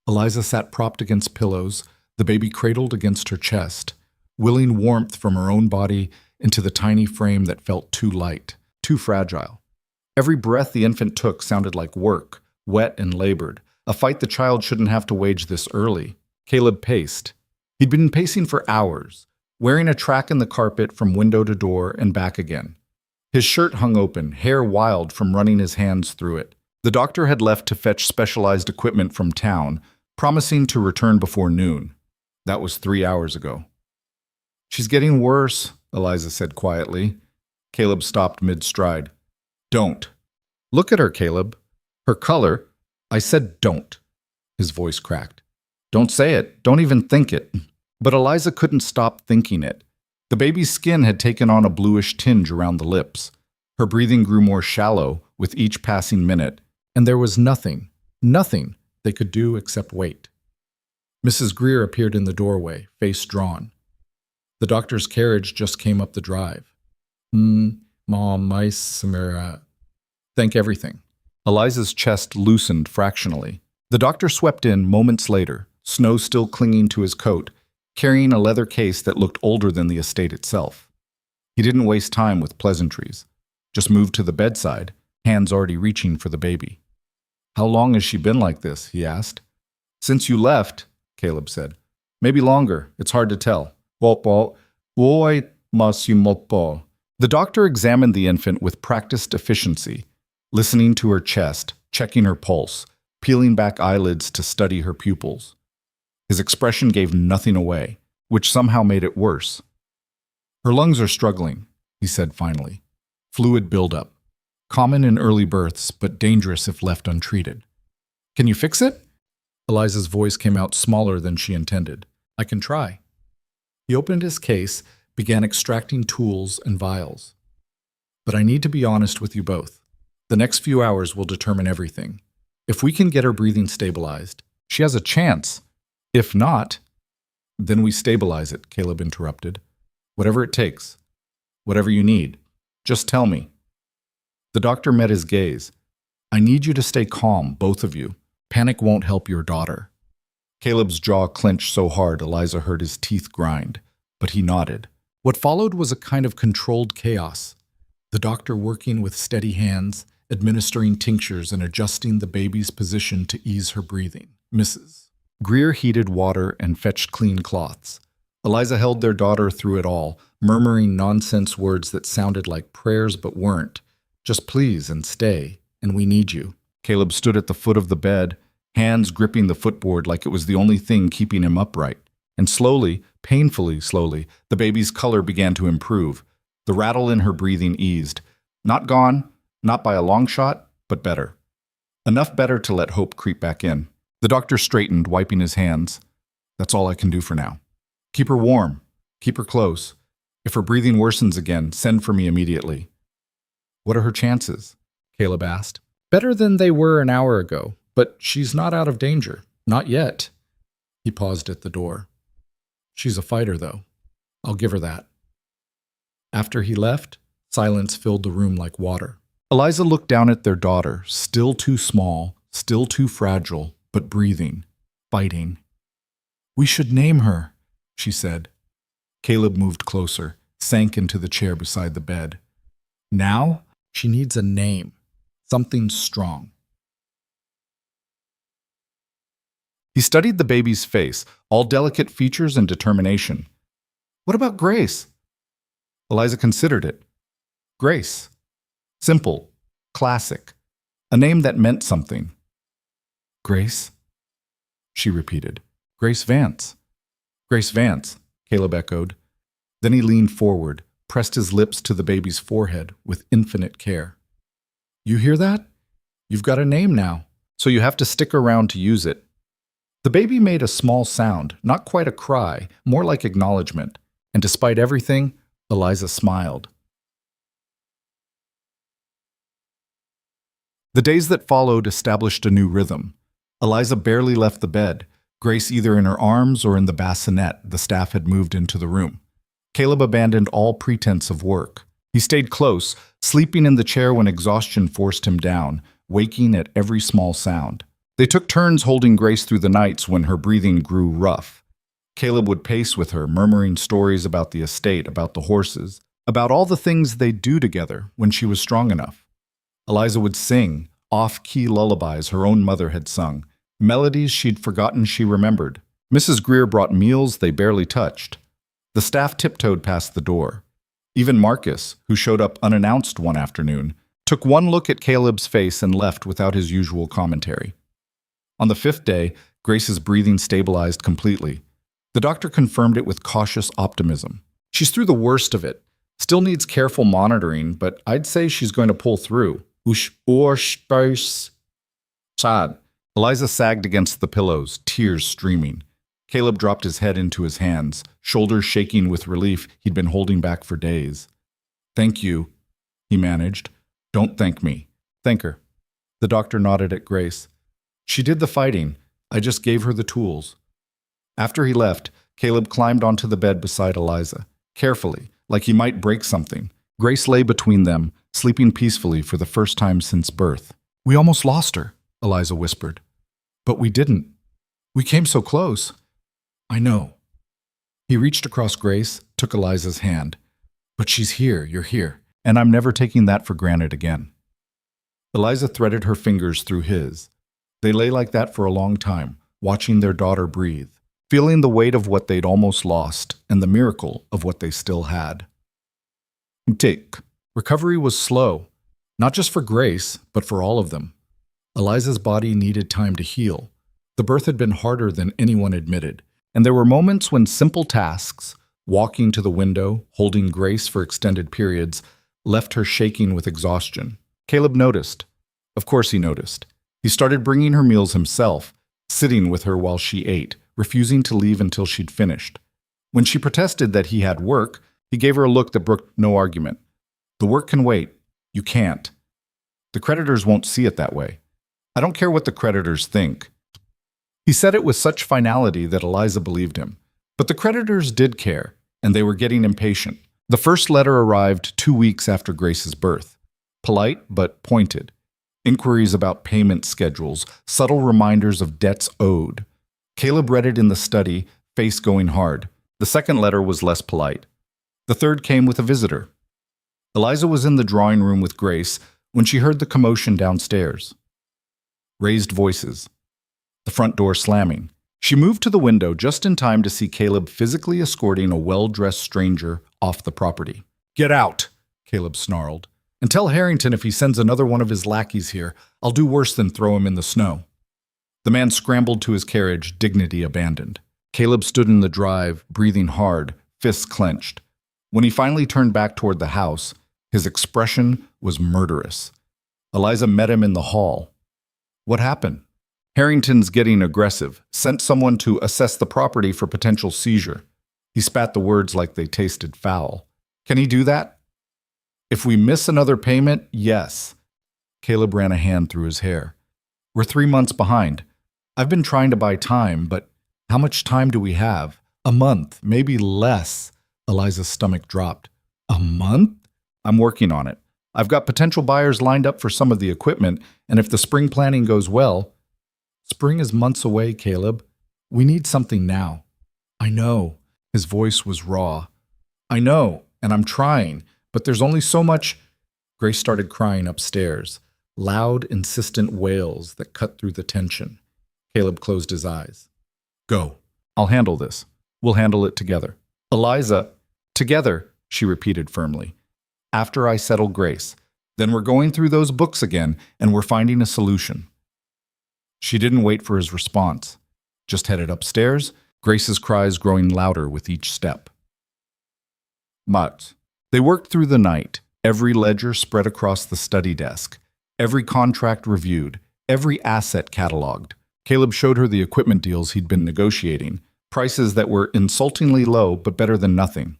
Eliza sat propped against pillows, the baby cradled against her chest, willing warmth from her own body into the tiny frame that felt too light, too fragile. Every breath the infant took sounded like work, wet and labored, a fight the child shouldn't have to wage this early. Caleb paced. He'd been pacing for hours, wearing a track in the carpet from window to door and back again. His shirt hung open, hair wild from running his hands through it. The doctor had left to fetch specialized equipment from town, promising to return before noon. That was 3 hours ago. She's getting worse, Eliza said quietly. Caleb stopped mid-stride. Don't. Look at her, Caleb. Her color. I said don't. His voice cracked. Don't say it. Don't even think it. But Eliza couldn't stop thinking it. The baby's skin had taken on a bluish tinge around the lips. Her breathing grew more shallow with each passing minute, and there was nothing they could do except wait. Mrs. Greer appeared in the doorway, face drawn. The doctor's carriage just came up the drive. Mom, my Samira. Thank everything. Eliza's chest loosened fractionally. The doctor swept in moments later, snow still clinging to his coat, carrying a leather case that looked older than the estate itself. He didn't waste time with pleasantries. Just moved to the bedside, hands already reaching for the baby. How long has she been like this? He asked. Since you left, Caleb said. Maybe longer. It's hard to tell. The doctor examined the infant with practiced efficiency, listening to her chest, checking her pulse, peeling back eyelids to study her pupils. His expression gave nothing away, which somehow made it worse. Her lungs are struggling, he said finally. Fluid buildup. Common in early births, but dangerous if left untreated. Can you fix it? Eliza's voice came out smaller than she intended. I can try. He opened his case, began extracting tools and vials. But I need to be honest with you both. The next few hours will determine everything. If we can get her breathing stabilized, she has a chance. If not, then we stabilize it, Caleb interrupted. Whatever it takes. Whatever you need. Just tell me. The doctor met his gaze. I need you to stay calm, both of you. Panic won't help your daughter. Caleb's jaw clenched so hard Eliza heard his teeth grind, but he nodded. What followed was a kind of controlled chaos. The doctor working with steady hands, administering tinctures and adjusting the baby's position to ease her breathing. Mrs. Greer heated water and fetched clean cloths. Eliza held their daughter through it all, murmuring nonsense words that sounded like prayers but weren't. Just please and stay, and we need you. Caleb stood at the foot of the bed, hands gripping the footboard like it was the only thing keeping him upright. And slowly, painfully slowly, the baby's color began to improve. The rattle in her breathing eased. Not gone, not by a long shot, but better. Enough better to let hope creep back in. The doctor straightened, wiping his hands. That's all I can do for now. Keep her warm. Keep her close. If her breathing worsens again, send for me immediately. What are her chances? Caleb asked. Better than they were an hour ago, but she's not out of danger. Not yet. He paused at the door. She's a fighter, though. I'll give her that. After he left, silence filled the room like water. Eliza looked down at their daughter, still too small, still too fragile, but breathing, fighting. We should name her, she said. Caleb moved closer, sank into the chair beside the bed. Now, she needs a name, something strong. He studied the baby's face, all delicate features and determination. What about Grace? Eliza considered it. Grace. Simple. Classic. A name that meant something. Grace? She repeated. Grace Vance. Grace Vance, Caleb echoed. Then he leaned forward, pressed his lips to the baby's forehead with infinite care. You hear that? You've got a name now, so you have to stick around to use it. The baby made a small sound, not quite a cry, more like acknowledgement, and despite everything, Eliza smiled. The days that followed established a new rhythm. Eliza barely left the bed, Grace either in her arms or in the bassinet the staff had moved into the room. Caleb abandoned all pretense of work. He stayed close, sleeping in the chair when exhaustion forced him down, waking at every small sound. They took turns holding Grace through the nights when her breathing grew rough. Caleb would pace with her, murmuring stories about the estate, about the horses, about all the things they'd do together when she was strong enough. Eliza would sing, off-key lullabies her own mother had sung, melodies she'd forgotten she remembered. Mrs. Greer brought meals they barely touched. The staff tiptoed past the door. Even Marcus, who showed up unannounced one afternoon, took one look at Caleb's face and left without his usual commentary. On the 5th day, Grace's breathing stabilized completely. The doctor confirmed it with cautious optimism. She's through the worst of it. Still needs careful monitoring, but I'd say she's going to pull through. Sad. Eliza sagged against the pillows, tears streaming. Caleb dropped his head into his hands, shoulders shaking with relief he'd been holding back for days. Thank you, he managed. Don't thank me. Thank her. The doctor nodded at Grace. She did the fighting. I just gave her the tools. After he left, Caleb climbed onto the bed beside Eliza, carefully, like he might break something. Grace lay between them, sleeping peacefully for the first time since birth. We almost lost her, Eliza whispered. But we didn't. We came so close. I know. He reached across Grace, took Eliza's hand. But she's here, you're here, and I'm never taking that for granted again. Eliza threaded her fingers through his. They lay like that for a long time, watching their daughter breathe, feeling the weight of what they'd almost lost and the miracle of what they still had. Tick. Recovery was slow, not just for Grace, but for all of them. Eliza's body needed time to heal. The birth had been harder than anyone admitted, and there were moments when simple tasks, walking to the window, holding Grace for extended periods, left her shaking with exhaustion. Caleb noticed. Of course he noticed. He started bringing her meals himself, sitting with her while she ate, refusing to leave until she'd finished. When she protested that he had work, he gave her a look that brooked no argument. The work can wait. You can't. The creditors won't see it that way. I don't care what the creditors think. He said it with such finality that Eliza believed him. But the creditors did care, and they were getting impatient. The first letter arrived 2 weeks after Grace's birth. Polite but pointed. Inquiries about payment schedules, subtle reminders of debts owed. Caleb read it in the study, face going hard. The second letter was less polite. The third came with a visitor. Eliza was in the drawing room with Grace when she heard the commotion downstairs. Raised voices. The front door slamming. She moved to the window just in time to see Caleb physically escorting a well-dressed stranger off the property. "Get out," Caleb snarled. "And tell Harrington if he sends another one of his lackeys here, I'll do worse than throw him in the snow." The man scrambled to his carriage, dignity abandoned. Caleb stood in the drive, breathing hard, fists clenched. When he finally turned back toward the house, his expression was murderous. Eliza met him in the hall. "What happened?" "Harrington's getting aggressive. Sent someone to assess the property for potential seizure." He spat the words like they tasted foul. "Can he do that?" "If we miss another payment, yes." Caleb ran a hand through his hair. "We're 3 months behind. I've been trying to buy time, but how much time do we have? A month, maybe less." Eliza's stomach dropped. "A month?" "I'm working on it. I've got potential buyers lined up for some of the equipment, and if the spring planning goes well..." "Spring is months away, Caleb. We need something now." "I know." His voice was raw. "I know, and I'm trying, but there's only so much..." Grace started crying upstairs, loud, insistent wails that cut through the tension. Caleb closed his eyes. "Go. I'll handle this. We'll handle it together." "Eliza..." "Together," she repeated firmly. "After I settle Grace. Then we're going through those books again, and we're finding a solution." She didn't wait for his response. Just headed upstairs, Grace's cries growing louder with each step. Mutt. They worked through the night, every ledger spread across the study desk, every contract reviewed, every asset cataloged. Caleb showed her the equipment deals he'd been negotiating, prices that were insultingly low but better than nothing.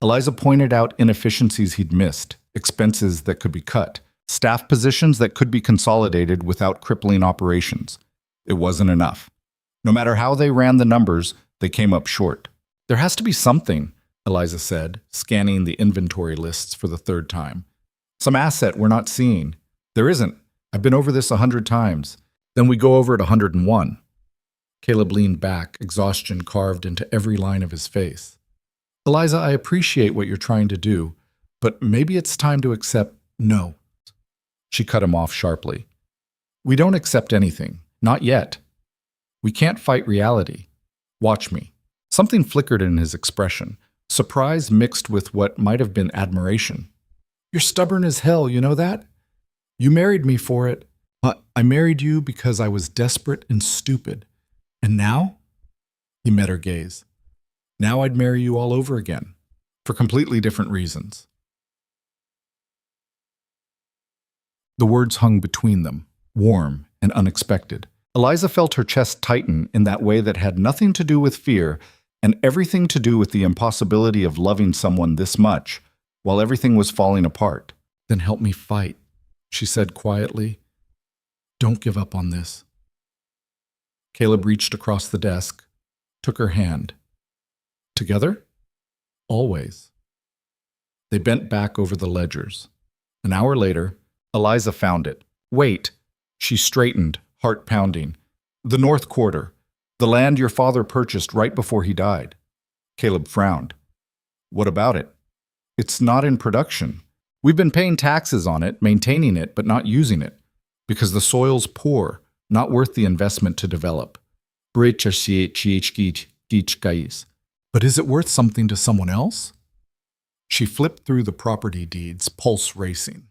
Eliza pointed out inefficiencies he'd missed, expenses that could be cut, staff positions that could be consolidated without crippling operations. It wasn't enough. No matter how they ran the numbers, they came up short. "There has to be something," Eliza said, scanning the inventory lists for the third time. "Some asset we're not seeing." "There isn't. I've been over this 100 times. Then we go over it 101. Caleb leaned back, exhaustion carved into every line of his face. "Eliza, I appreciate what you're trying to do, but maybe it's time to accept no." She cut him off sharply. "We don't accept anything. Not yet. We can't fight reality. Watch me." Something flickered in his expression, surprise mixed with what might have been admiration. "You're stubborn as hell, you know that? You married me for it. I married you because I was desperate and stupid. And now?" He met her gaze. "Now I'd marry you all over again, for completely different reasons." The words hung between them, warm and unexpected. Eliza felt her chest tighten in that way that had nothing to do with fear and everything to do with the impossibility of loving someone this much while everything was falling apart. "Then help me fight," she said quietly. "Don't give up on this." Caleb reached across the desk, took her hand. "Together?" "Always." They bent back over the ledgers. An hour later, Eliza found it. "Wait." She straightened, heart pounding. "The North Quarter. The land your father purchased right before he died." Caleb frowned. "What about it?" "It's not in production. We've been paying taxes on it, maintaining it, but not using it. Because the soil's poor, not worth the investment to develop." "But is it worth something to someone else?" She flipped through the property deeds, pulse racing.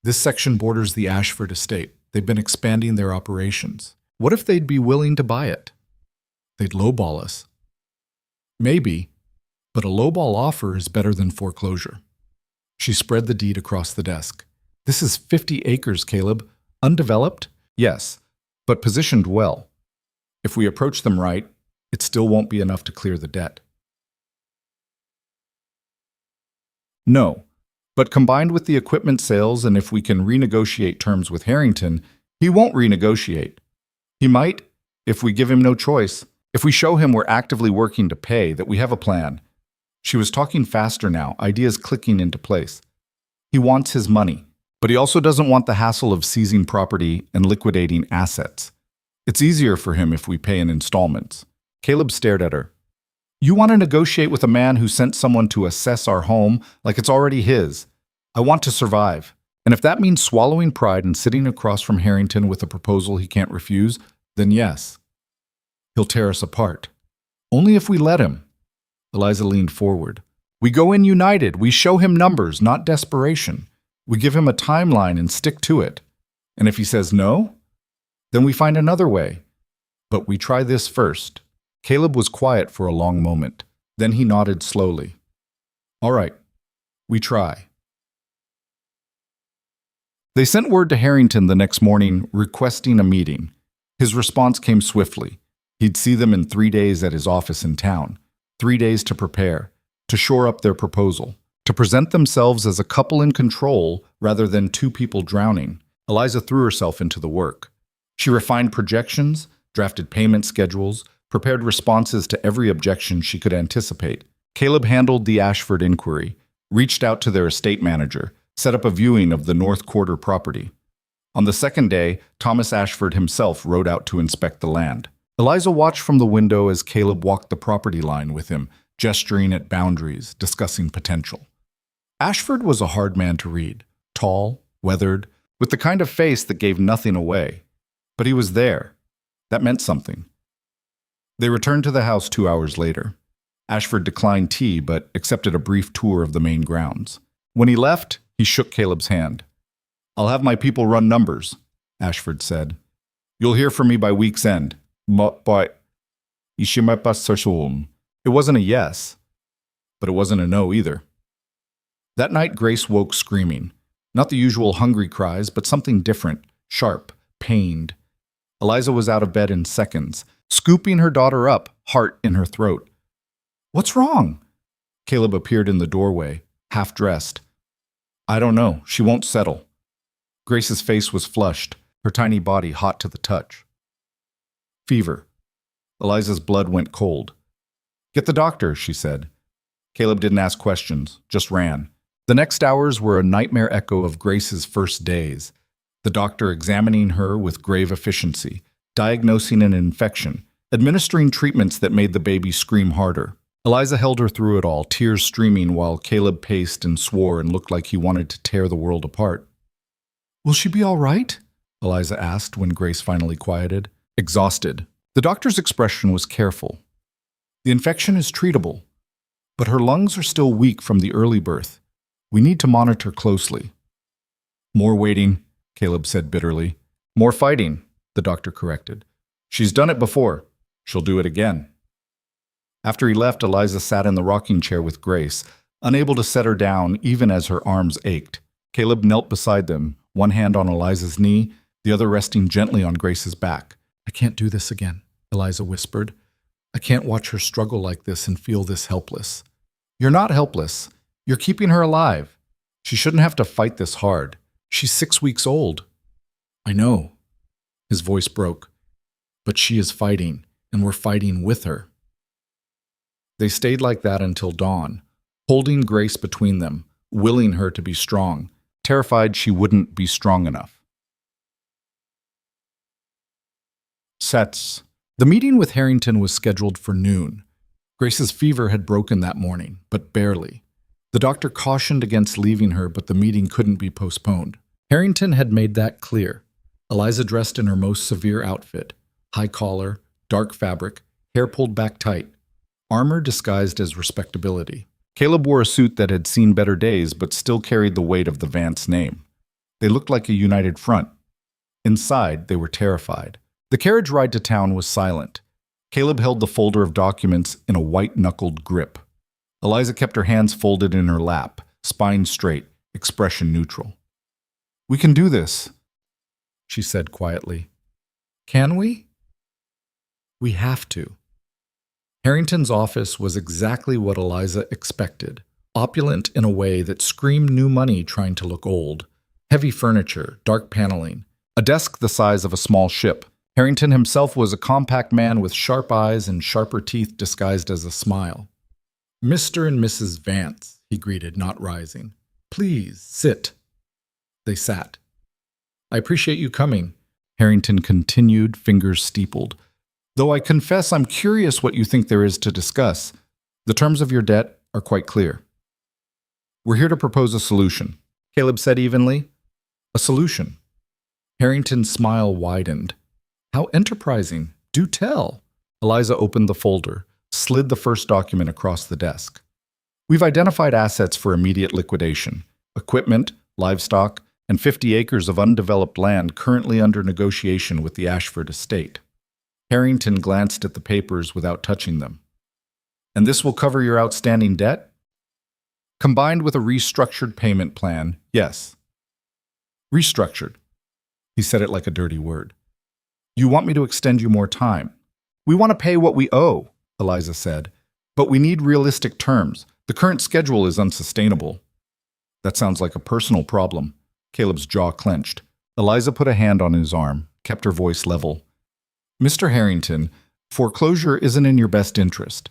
"This section borders the Ashford estate. They've been expanding their operations. What if they'd be willing to buy it?" "They'd lowball us." "Maybe, but a lowball offer is better than foreclosure." She spread the deed across the desk. "This is 50 acres, Caleb. Undeveloped? Yes, but positioned well. If we approach them right, it still won't be enough to clear the debt." "No, but combined with the equipment sales and if we can renegotiate terms with Harrington, he won't renegotiate. He might, if we give him no choice. If we show him we're actively working to pay, that we have a plan." She was talking faster now, ideas clicking into place. He wants his money, but he also doesn't want the hassle of seizing property and liquidating assets. It's easier for him if we pay in installments. Caleb stared at her. You want to negotiate with a man who sent someone to assess our home like it's already his. I want to survive. And if that means swallowing pride and sitting across from Harrington with a proposal he can't refuse, then yes. He'll tear us apart. Only if we let him. Eliza leaned forward. We go in united. We show him numbers, not desperation. We give him a timeline and stick to it. And if he says no, then we find another way. But we try this first. Caleb was quiet for a long moment. Then he nodded slowly. All right, we try. They sent word to Harrington the next morning requesting a meeting. His response came swiftly. He'd see them in 3 days at his office in town. 3 days to prepare, to shore up their proposal, to present themselves as a couple in control rather than two people drowning. Eliza threw herself into the work. She refined projections, drafted payment schedules, prepared responses to every objection she could anticipate. Caleb handled the Ashford inquiry, reached out to their estate manager, set up a viewing of the North Quarter property. On the second day, Thomas Ashford himself rode out to inspect the land. Eliza watched from the window as Caleb walked the property line with him, gesturing at boundaries, discussing potential. Ashford was a hard man to read, tall, weathered, with the kind of face that gave nothing away. But he was there. That meant something. They returned to the house 2 hours later. Ashford declined tea, but accepted a brief tour of the main grounds. When he left, he shook Caleb's hand. I'll have my people run numbers, Ashford said. You'll hear from me by week's end. But it wasn't a yes, but it wasn't a no either. That night, Grace woke screaming. Not the usual hungry cries, but something different, sharp, pained. Eliza was out of bed in seconds, scooping her daughter up, heart in her throat. What's wrong? Caleb appeared in the doorway, half-dressed. I don't know. She won't settle. Grace's face was flushed, her tiny body hot to the touch. Fever. Eliza's blood went cold. Get the doctor, she said. Caleb didn't ask questions, just ran. The next hours were a nightmare echo of Grace's first days. The doctor examining her with grave efficiency, diagnosing an infection, administering treatments that made the baby scream harder. Eliza held her through it all, tears streaming while Caleb paced and swore and looked like he wanted to tear the world apart. Will she be all right? Eliza asked when Grace finally quieted. Exhausted. The doctor's expression was careful. The infection is treatable, but her lungs are still weak from the early birth. We need to monitor closely. More waiting, Caleb said bitterly. More fighting, the doctor corrected. She's done it before. She'll do it again. After he left, Eliza sat in the rocking chair with Grace, unable to set her down even as her arms ached. Caleb knelt beside them, one hand on Eliza's knee, the other resting gently on Grace's back. I can't do this again, Eliza whispered. I can't watch her struggle like this and feel this helpless. You're not helpless. You're keeping her alive. She shouldn't have to fight this hard. She's 6 weeks old. I know. His voice broke. But she is fighting, and we're fighting with her. They stayed like that until dawn, holding Grace between them, willing her to be strong, terrified she wouldn't be strong enough. Sets. The meeting with Harrington was scheduled for noon. Grace's fever had broken that morning, but barely. The doctor cautioned against leaving her, but the meeting couldn't be postponed. Harrington had made that clear. Eliza dressed in her most severe outfit, high collar, dark fabric, hair pulled back tight, armor disguised as respectability. Caleb wore a suit that had seen better days, but still carried the weight of the Vance name. They looked like a united front. Inside, they were terrified. The carriage ride to town was silent. Caleb held the folder of documents in a white-knuckled grip. Eliza kept her hands folded in her lap, spine straight, expression neutral. We can do this, she said quietly. Can we? We have to. Harrington's office was exactly what Eliza expected, opulent in a way that screamed new money trying to look old. Heavy furniture, dark paneling, a desk the size of a small ship. Harrington himself was a compact man with sharp eyes and sharper teeth disguised as a smile. Mr. and Mrs. Vance, he greeted, not rising. Please, sit. They sat. I appreciate you coming, Harrington continued, fingers steepled. Though I confess I'm curious what you think there is to discuss. The terms of your debt are quite clear. We're here to propose a solution, Caleb said evenly. A solution. Harrington's smile widened. How enterprising. Do tell. Eliza opened the folder, slid the first document across the desk. We've identified assets for immediate liquidation, equipment, livestock, and 50 acres of undeveloped land currently under negotiation with the Ashford estate. Harrington glanced at the papers without touching them. And this will cover your outstanding debt? Combined with a restructured payment plan, yes. Restructured. He said it like a dirty word. You want me to extend you more time? We want to pay what we owe, Eliza said, but we need realistic terms. The current schedule is unsustainable. That sounds like a personal problem. Caleb's jaw clenched. Eliza put a hand on his arm, kept her voice level. Mr. Harrington, foreclosure isn't in your best interest.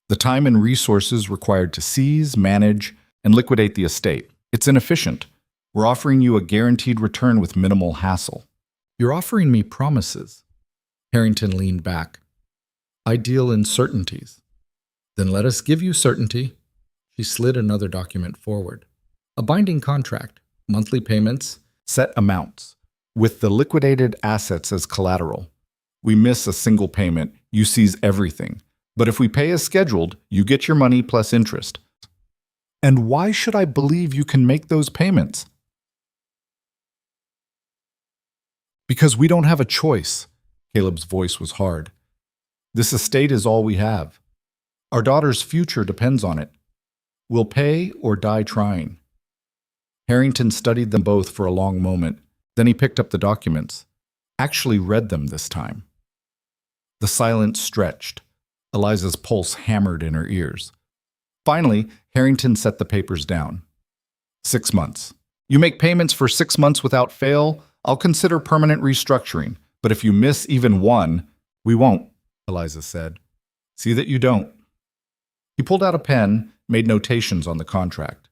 The time and resources required to seize, manage, and liquidate the estate. It's inefficient. We're offering you a guaranteed return with minimal hassle. You're offering me promises. Harrington leaned back. I deal in certainties. Then let us give you certainty. She slid another document forward. A binding contract, monthly payments, set amounts, with the liquidated assets as collateral. We miss a single payment, you seize everything. But if we pay as scheduled, you get your money plus interest. And why should I believe you can make those payments? Because we don't have a choice. Caleb's voice was hard. This estate is all we have. Our daughter's future depends on it. We'll pay or die trying. Harrington studied them both for a long moment. Then he picked up the documents. Actually read them this time. The silence stretched. Eliza's pulse hammered in her ears. Finally, Harrington set the papers down. 6 months. You make payments for 6 months without fail, I'll consider permanent restructuring. But if you miss even one, we won't, Eliza said. See that you don't. He pulled out a pen, made notations on the contract.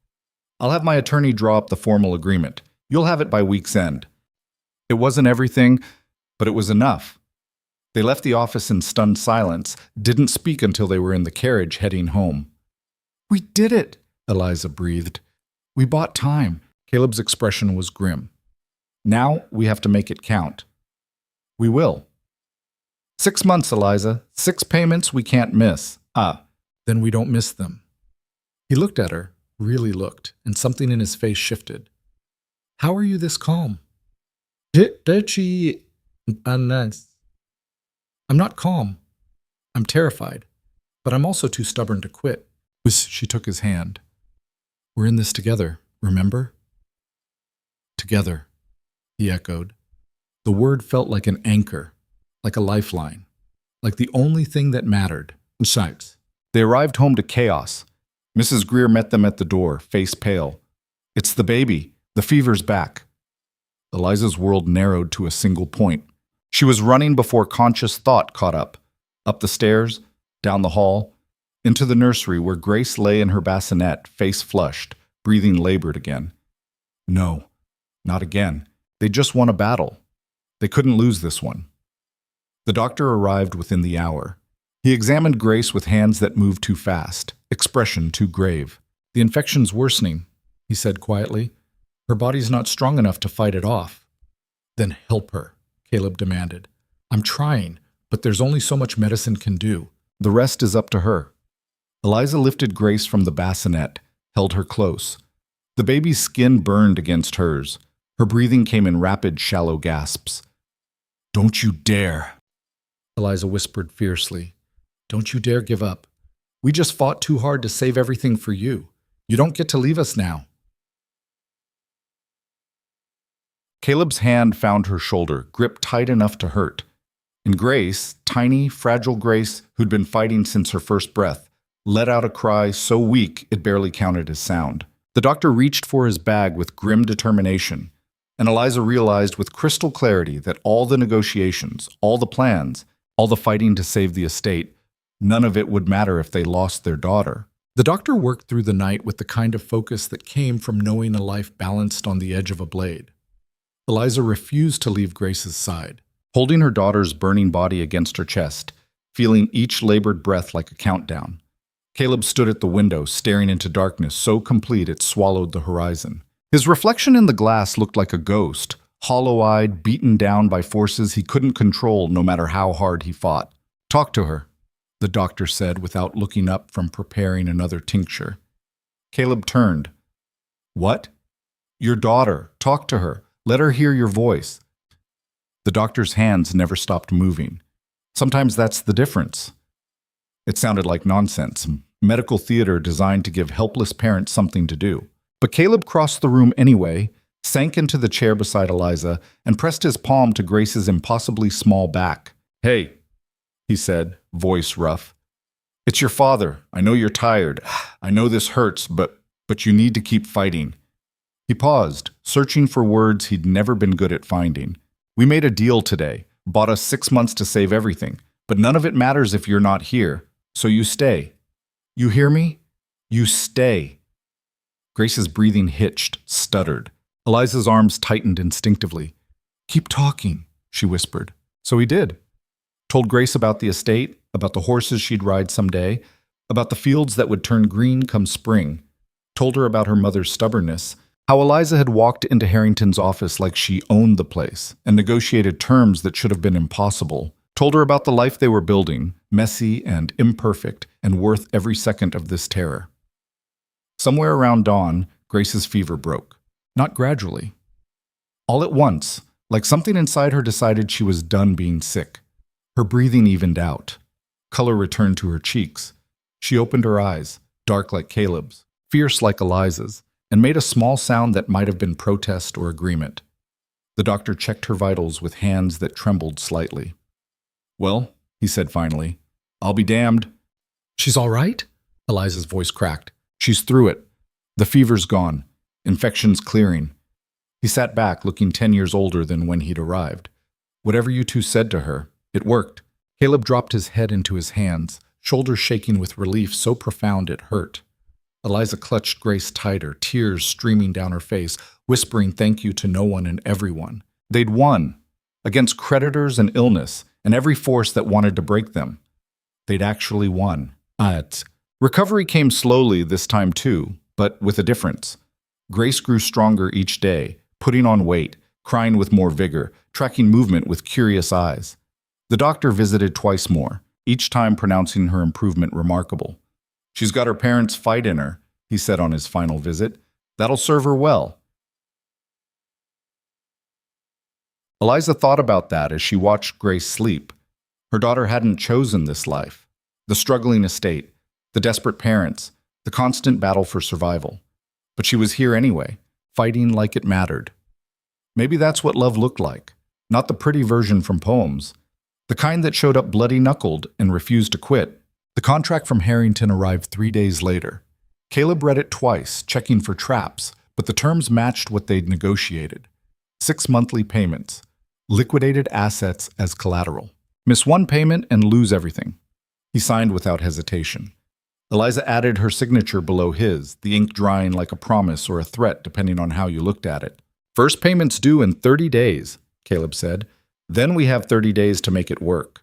I'll have my attorney draw up the formal agreement. You'll have it by week's end. It wasn't everything, but it was enough. They left the office in stunned silence, didn't speak until they were in the carriage heading home. We did it, Eliza breathed. We bought time. Caleb's expression was grim. Now we have to make it count. We will. 6 months, Eliza. 6 payments we can't miss. Then we don't miss them. He looked at her, really looked, and something in his face shifted. How are you this calm? Nice. I'm not calm. I'm terrified, but I'm also too stubborn to quit. She took his hand. We're in this together, remember? Together, he echoed. The word felt like an anchor, like a lifeline, like the only thing that mattered. Besides, they arrived home to chaos. Mrs. Greer met them at the door, face pale. It's the baby. The fever's back. Eliza's world narrowed to a single point. She was running before conscious thought caught up the stairs, down the hall, into the nursery where Grace lay in her bassinet, face flushed, breathing labored again. No, not again. They just won a battle. They couldn't lose this one. The doctor arrived within the hour. He examined Grace with hands that moved too fast, expression too grave. The infection's worsening, he said quietly. Her body's not strong enough to fight it off. Then help her, Caleb demanded. I'm trying, but there's only so much medicine can do. The rest is up to her. Eliza lifted Grace from the bassinet, held her close. The baby's skin burned against hers. Her breathing came in rapid, shallow gasps. Don't you dare, Eliza whispered fiercely. Don't you dare give up. We just fought too hard to save everything for you. You don't get to leave us now. Caleb's hand found her shoulder, gripped tight enough to hurt. And Grace, tiny, fragile Grace, who'd been fighting since her first breath, let out a cry so weak it barely counted as sound. The doctor reached for his bag with grim determination, and Eliza realized with crystal clarity that all the negotiations, all the plans, all the fighting to save the estate, none of it would matter if they lost their daughter. The doctor worked through the night with the kind of focus that came from knowing a life balanced on the edge of a blade. Eliza refused to leave Grace's side, holding her daughter's burning body against her chest, feeling each labored breath like a countdown. Caleb stood at the window, staring into darkness so complete it swallowed the horizon. His reflection in the glass looked like a ghost, hollow-eyed, beaten down by forces he couldn't control no matter how hard he fought. "Talk to her," the doctor said without looking up from preparing another tincture. Caleb turned. "What?" "Your daughter. Talk to her. Let her hear your voice." The doctor's hands never stopped moving. Sometimes that's the difference. It sounded like nonsense, medical theater designed to give helpless parents something to do. But Caleb crossed the room anyway, sank into the chair beside Eliza, and pressed his palm to Grace's impossibly small back. "Hey," he said, voice rough. "It's your father. I know you're tired. I know this hurts, but you need to keep fighting." He paused, searching for words he'd never been good at finding. "We made a deal today, bought us 6 months to save everything, but none of it matters if you're not here, so you stay. You hear me? You stay." Grace's breathing hitched, stuttered. Eliza's arms tightened instinctively. "Keep talking," she whispered. So he did. Told Grace about the estate, about the horses she'd ride someday, about the fields that would turn green come spring. Told her about her mother's stubbornness, how Eliza had walked into Harrington's office like she owned the place and negotiated terms that should have been impossible. Told her about the life they were building, messy and imperfect and worth every second of this terror. Somewhere around dawn, Grace's fever broke. Not gradually. All at once, like something inside her decided she was done being sick. Her breathing evened out. Color returned to her cheeks. She opened her eyes, dark like Caleb's, fierce like Eliza's, and made a small sound that might have been protest or agreement. The doctor checked her vitals with hands that trembled slightly. "Well," he said finally, "I'll be damned." "She's all right?" Eliza's voice cracked. "She's through it. The fever's gone. Infection's clearing." He sat back, looking 10 years older than when he'd arrived. "Whatever you two said to her, it worked." Caleb dropped his head into his hands, shoulders shaking with relief so profound it hurt. Eliza clutched Grace tighter, tears streaming down her face, whispering thank you to no one and everyone. They'd won, against creditors and illness, and every force that wanted to break them. They'd actually won. Recovery came slowly this time too, but with a difference. Grace grew stronger each day, putting on weight, crying with more vigor, tracking movement with curious eyes. The doctor visited twice more, each time pronouncing her improvement remarkable. "She's got her parents' fight in her," he said on his final visit. "That'll serve her well." Eliza thought about that as she watched Grace sleep. Her daughter hadn't chosen this life. The struggling estate, the desperate parents, the constant battle for survival. But she was here anyway, fighting like it mattered. Maybe that's what love looked like, not the pretty version from poems, the kind that showed up bloody-knuckled and refused to quit. The contract from Harrington arrived 3 days later. Caleb read it twice, checking for traps, but the terms matched what they'd negotiated. 6 monthly payments, liquidated assets as collateral. Miss one payment and lose everything. He signed without hesitation. Eliza added her signature below his, the ink drying like a promise or a threat depending on how you looked at it. "First payment's due in 30 days, Caleb said. "Then we have 30 days to make it work."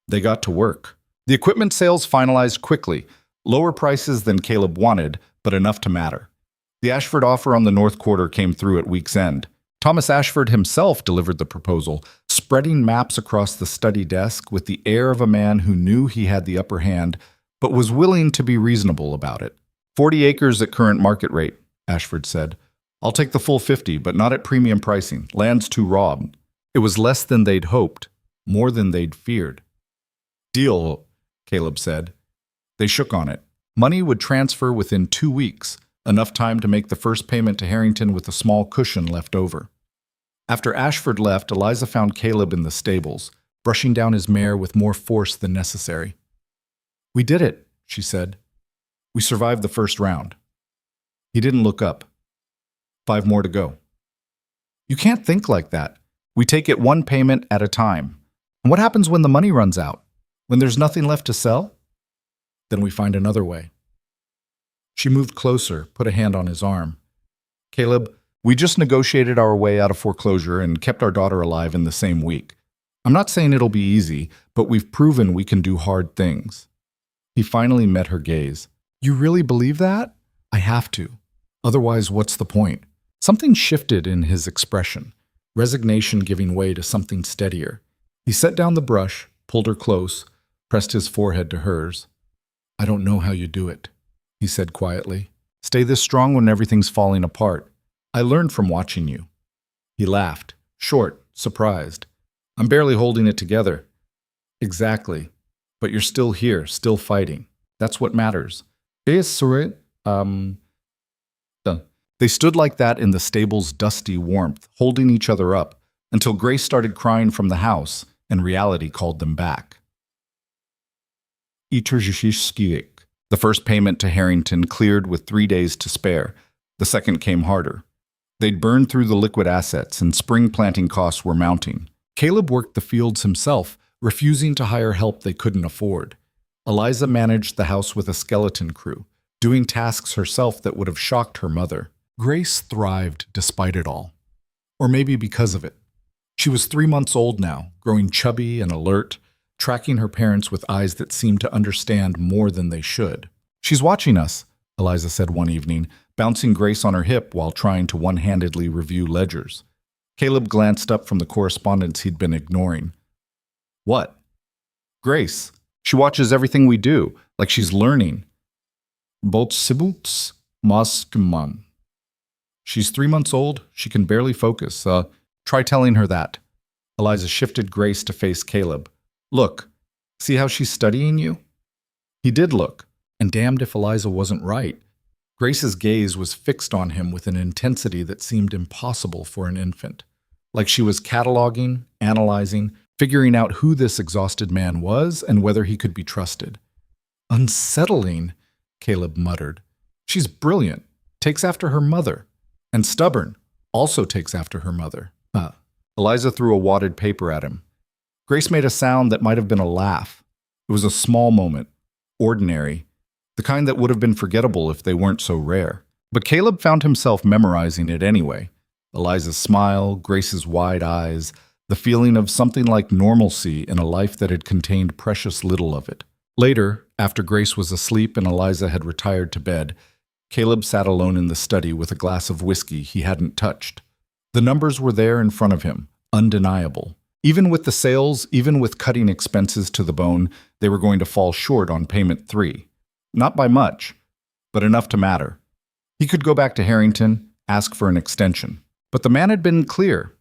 They got to work. The equipment sales finalized quickly, lower prices than Caleb wanted, but enough to matter. The Ashford offer on the North Quarter came through at week's end. Thomas Ashford himself delivered the proposal, spreading maps across the study desk with the air of a man who knew he had the upper hand, but was willing to be reasonable about it. 40 acres at current market rate, Ashford said. "I'll take the full 50, but not at premium pricing. Land's too raw." It was less than they'd hoped, more than they'd feared. "Deal," Caleb said. They shook on it. Money would transfer within 2 weeks, enough time to make the first payment to Harrington with a small cushion left over. After Ashford left, Eliza found Caleb in the stables, brushing down his mare with more force than necessary. "We did it," she said. "We survived the first round." He didn't look up. 5 more to go. "You can't think like that. We take it one payment at a time. And what happens when the money runs out? When there's nothing left to sell?" "Then we find another way." She moved closer, put a hand on his arm. Caleb, we just negotiated our way out of foreclosure and kept our daughter alive in the same week. I'm not saying it'll be easy, but we've proven we can do hard things. He finally met her gaze. You really believe that? I have to. Otherwise, what's the point? Something shifted in his expression, resignation giving way to something steadier. He set down the brush, pulled her close, pressed his forehead to hers. I don't know how you do it, he said quietly. Stay this strong when everything's falling apart. I learned from watching you. He laughed, short, surprised. I'm barely holding it together. Exactly. But you're still here, still fighting. That's what matters. They stood like that in the stable's dusty warmth, holding each other up, until Grace started crying from the house, and reality called them back. The first payment to Harrington cleared with 3 days to spare. The second came harder. They'd burned through the liquid assets, and spring planting costs were mounting. Caleb worked the fields himself, refusing to hire help they couldn't afford. Eliza managed the house with a skeleton crew, doing tasks herself that would have shocked her mother. Grace thrived despite it all. Or maybe because of it. She was 3 months old now, growing chubby and alert, tracking her parents with eyes that seemed to understand more than they should. She's watching us, Eliza said one evening, bouncing Grace on her hip while trying to one-handedly review ledgers. Caleb glanced up from the correspondence he'd been ignoring. What? Grace. She watches everything we do, like she's learning. Botsibuts maskman. She's 3 months old. She can barely focus. Try telling her that. Eliza shifted Grace to face Caleb. Look, see how she's studying you? He did look, and damned if Eliza wasn't right. Grace's gaze was fixed on him with an intensity that seemed impossible for an infant. Like she was cataloging, analyzing, figuring out who this exhausted man was and whether he could be trusted. Unsettling, Caleb muttered. She's brilliant, takes after her mother. And stubborn, also takes after her mother. Eliza threw a wadded paper at him. Grace made a sound that might have been a laugh. It was a small moment, ordinary, the kind that would have been forgettable if they weren't so rare. But Caleb found himself memorizing it anyway. Eliza's smile, Grace's wide eyes, the feeling of something like normalcy in a life that had contained precious little of it. Later, after Grace was asleep and Eliza had retired to bed, Caleb sat alone in the study with a glass of whiskey he hadn't touched. The numbers were there in front of him, undeniable. Even with the sales, even with cutting expenses to the bone, they were going to fall short on payment 3. Not by much, but enough to matter. He could go back to Harrington, ask for an extension. But the man had been clear.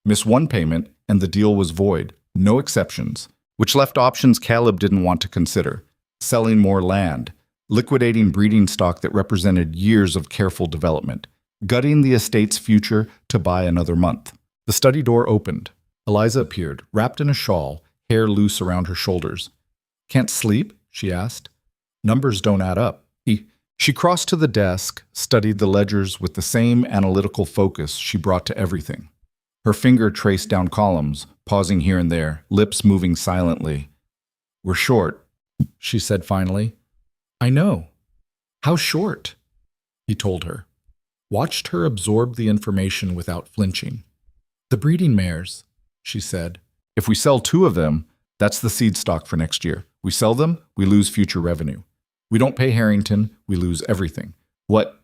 Miss one payment, and the deal was void. No exceptions. Which left options Caleb didn't want to consider. Selling more land, liquidating breeding stock that represented years of careful development, gutting the estate's future to buy another month. The study door opened. Eliza appeared, wrapped in a shawl, hair loose around her shoulders. Can't sleep? She asked. Numbers don't add up. She crossed to the desk, studied the ledgers with the same analytical focus she brought to everything. Her finger traced down columns, pausing here and there, lips moving silently. We're short, she said finally. I know. How short? He told her. Watched her absorb the information without flinching. The breeding mares, she said. If we sell 2 of them, that's the seed stock for next year. We sell them, we lose future revenue. We don't pay Harrington, we lose everything. What?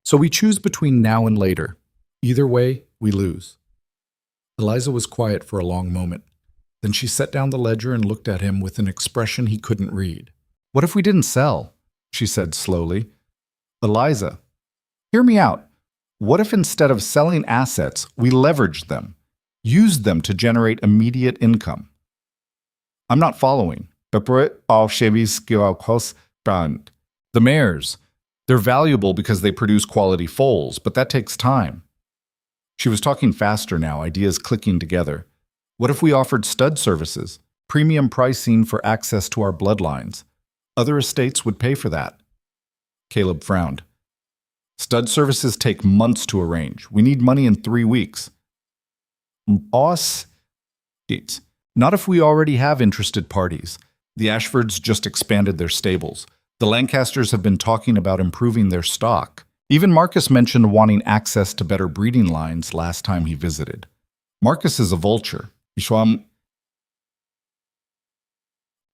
So we choose between now and later. Either way, we lose. Eliza was quiet for a long moment. Then she set down the ledger and looked at him with an expression he couldn't read. What if we didn't sell? She said slowly. Eliza, hear me out. What if instead of selling assets, we leveraged them, used them to generate immediate income? I'm not following. The mares, they're valuable because they produce quality foals, but that takes time. She was talking faster now, ideas clicking together. What if we offered stud services, premium pricing for access to our bloodlines? Other estates would pay for that. Caleb frowned. Stud services take months to arrange. We need money in 3 weeks. Boss? Not if we already have interested parties. The Ashfords just expanded their stables. The Lancasters have been talking about improving their stock. Even Marcus mentioned wanting access to better breeding lines last time he visited. Marcus is a vulture.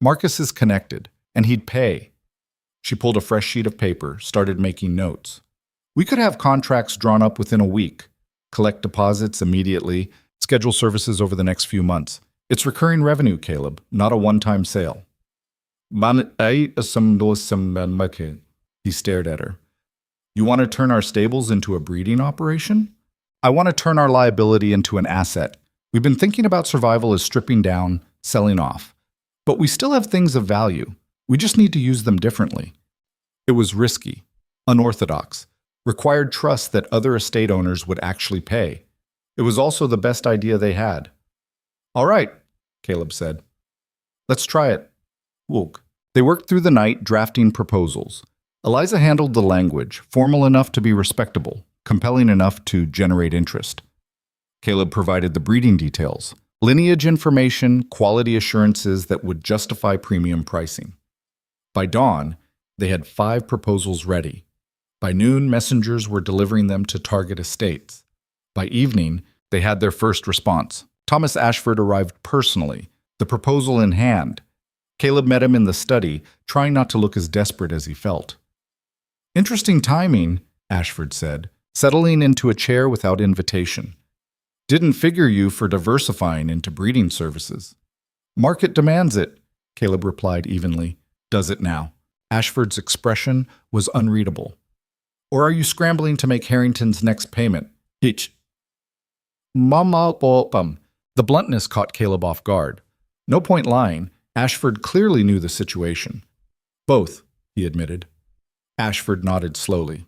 Marcus is connected, and he'd pay. She pulled a fresh sheet of paper, started making notes. We could have contracts drawn up within a week, collect deposits immediately, schedule services over the next few months. It's recurring revenue, Caleb, not a one-time sale. He stared at her. You want to turn our stables into a breeding operation? I want to turn our liability into an asset. We've been thinking about survival as stripping down, selling off. But we still have things of value. We just need to use them differently. It was risky, unorthodox, required trust that other estate owners would actually pay. It was also the best idea they had. All right, Caleb said. Let's try it. Wook. They worked through the night drafting proposals. Eliza handled the language, formal enough to be respectable, compelling enough to generate interest. Caleb provided the breeding details, lineage information, quality assurances that would justify premium pricing. By dawn, they had 5 proposals ready. By noon, messengers were delivering them to target estates. By evening, they had their first response. Thomas Ashford arrived personally, the proposal in hand. Caleb met him in the study, trying not to look as desperate as he felt. Interesting timing, Ashford said, settling into a chair without invitation. Didn't figure you for diversifying into breeding services. Market demands it, Caleb replied evenly. Does it now? Ashford's expression was unreadable. Or are you scrambling to make Harrington's next payment? Hitch. The bluntness caught Caleb off guard. No point lying, Ashford clearly knew the situation. Both, he admitted. Ashford nodded slowly.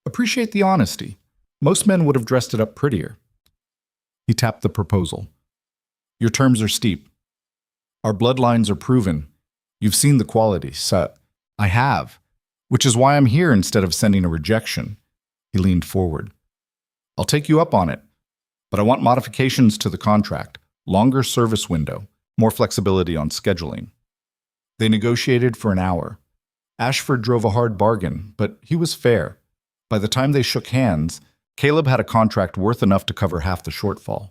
Appreciate the honesty. Most men would have dressed it up prettier. He tapped the proposal. Your terms are steep. Our bloodlines are proven. You've seen the quality, so I have, which is why I'm here instead of sending a rejection. He leaned forward. I'll take you up on it, but I want modifications to the contract, longer service window, more flexibility on scheduling. They negotiated for an hour. Ashford drove a hard bargain, but he was fair. By the time they shook hands, Caleb had a contract worth enough to cover half the shortfall.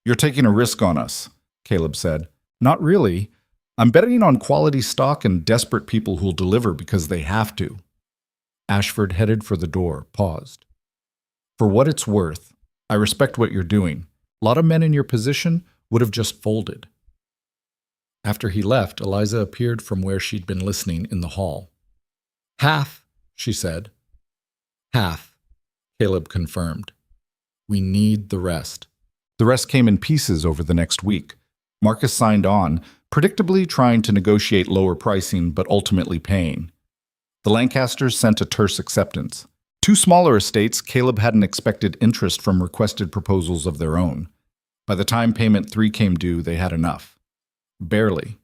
You're taking a risk on us, Caleb said. Not really. I'm betting on quality stock and desperate people who'll deliver because they have to. Ashford headed for the door, paused. For what it's worth, I respect what you're doing. A lot of men in your position would have just folded. After he left, Eliza appeared from where she'd been listening in the hall. Half, she said. Half, Caleb confirmed. We need the rest. The rest came in pieces over the next week. Marcus signed on, predictably trying to negotiate lower pricing but ultimately paying. The Lancasters sent a terse acceptance. 2 smaller estates, Caleb hadn't expected interest from requested proposals of their own. By the time payment 3 came due, they had enough. Barely.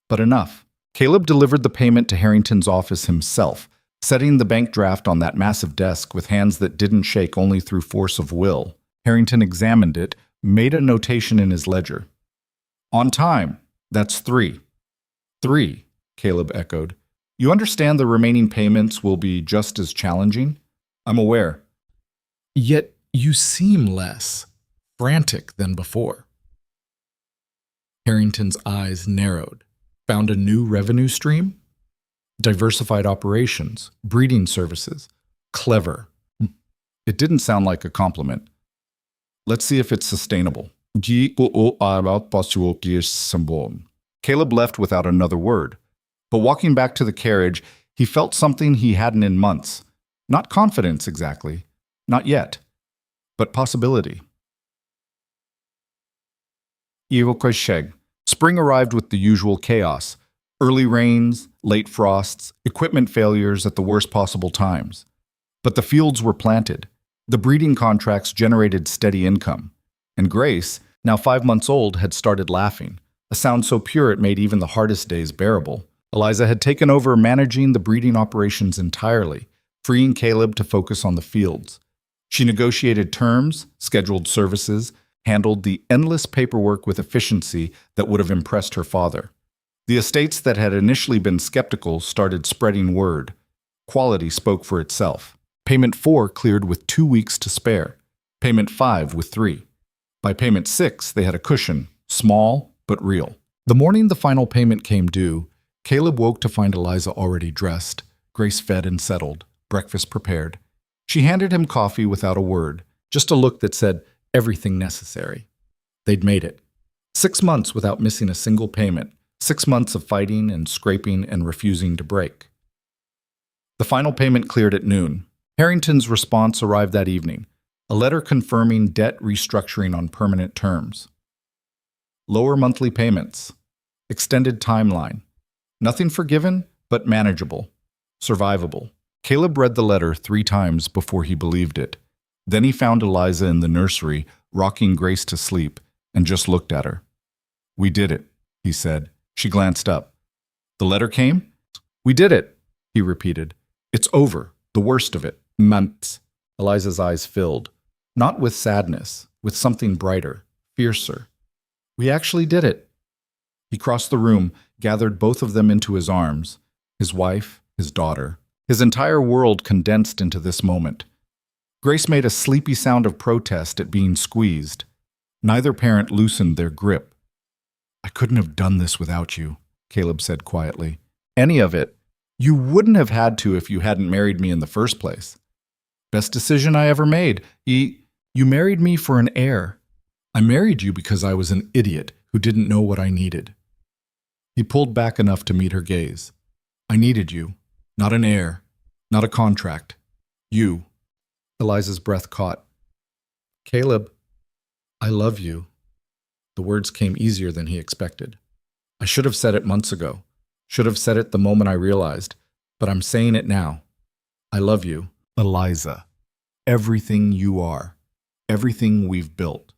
But enough. Caleb delivered the payment to Harrington's office himself, setting the bank draft on that massive desk with hands that didn't shake only through force of will. Harrington examined it, made a notation in his ledger. On time. That's 3. 3, Caleb echoed. You understand the remaining payments will be just as challenging? I'm aware. Yet you seem less frantic than before. Harrington's eyes narrowed. Found a new revenue stream? Diversified operations, breeding services. Clever. It didn't sound like a compliment. Let's see if it's sustainable. Caleb left without another word. But walking back to the carriage, he felt something he hadn't in months. Not confidence exactly. Not yet. But possibility. Spring arrived with the usual chaos. Early rains, late frosts, equipment failures at the worst possible times. But the fields were planted. The breeding contracts generated steady income. And Grace, now 5 months old, had started laughing, a sound so pure it made even the hardest days bearable. Eliza had taken over managing the breeding operations entirely, freeing Caleb to focus on the fields. She negotiated terms, scheduled services, handled the endless paperwork with efficiency that would have impressed her father. The estates that had initially been skeptical started spreading word. Quality spoke for itself. Payment 4 cleared with 2 weeks to spare. Payment 5 with 3. By payment 6, they had a cushion, small but real. The morning the final payment came due, Caleb woke to find Eliza already dressed, Grace fed and settled, breakfast prepared. She handed him coffee without a word, just a look that said, everything necessary. They'd made it. 6 months without missing a single payment, 6 months of fighting and scraping and refusing to break. The final payment cleared at noon. Harrington's response arrived that evening, a letter confirming debt restructuring on permanent terms. Lower monthly payments. Extended timeline. Nothing forgiven, but manageable. Survivable. Caleb read the letter 3 times before he believed it. Then he found Eliza in the nursery, rocking Grace to sleep, and just looked at her. "We did it," he said. She glanced up. "The letter came?" "We did it," he repeated. "It's over, the worst of it. Months." Eliza's eyes filled. Not with sadness, with something brighter, fiercer. "We actually did it." He crossed the room, gathered both of them into his arms, his wife, his daughter. His entire world condensed into this moment. Grace made a sleepy sound of protest at being squeezed. Neither parent loosened their grip. "I couldn't have done this without you," Caleb said quietly. "Any of it. You wouldn't have had to if you hadn't married me in the first place. Best decision I ever made. You married me for an heir. I married you because I was an idiot who didn't know what I needed." He pulled back enough to meet her gaze. "I needed you. Not an heir. Not a contract. You." Eliza's breath caught. "Caleb, I love you." The words came easier than he expected. "I should have said it months ago. Should have said it the moment I realized. But I'm saying it now. I love you, Eliza. Everything you are. Everything we've built."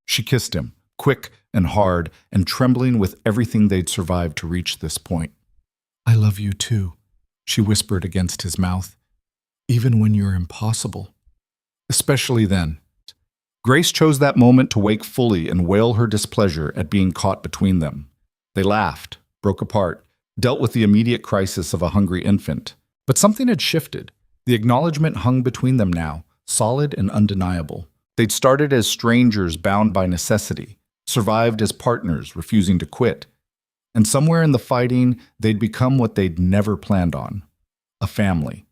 She kissed him, quick and hard, and trembling with everything they'd survived to reach this point. "I love you too," she whispered against his mouth. "Even when you're impossible. Especially then." Grace chose that moment to wake fully and wail her displeasure at being caught between them. They laughed, broke apart, dealt with the immediate crisis of a hungry infant. But something had shifted. The acknowledgement hung between them now, solid and undeniable. They'd started as strangers bound by necessity, survived as partners refusing to quit. And somewhere in the fighting, they'd become what they'd never planned on. A family.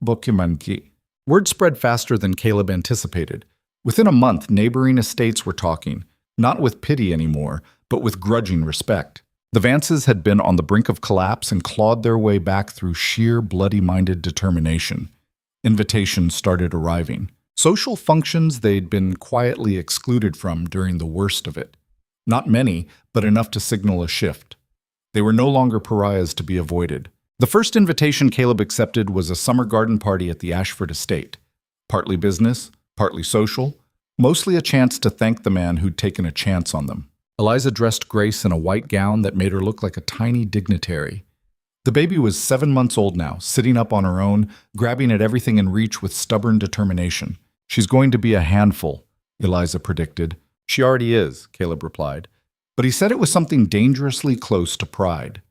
Bokimanki. Word spread faster than Caleb anticipated. Within a month, neighboring estates were talking, not with pity anymore, but with grudging respect. The Vances had been on the brink of collapse and clawed their way back through sheer bloody-minded determination. Invitations started arriving. Social functions they'd been quietly excluded from during the worst of it. Not many, but enough to signal a shift. They were no longer pariahs to be avoided. The first invitation Caleb accepted was a summer garden party at the Ashford estate. Partly business, partly social, mostly a chance to thank the man who'd taken a chance on them. Eliza dressed Grace in a white gown that made her look like a tiny dignitary. The baby was 7 months old now, sitting up on her own, grabbing at everything in reach with stubborn determination. "She's going to be a handful," Eliza predicted. "She already is," Caleb replied. But he said it was something dangerously close to pride.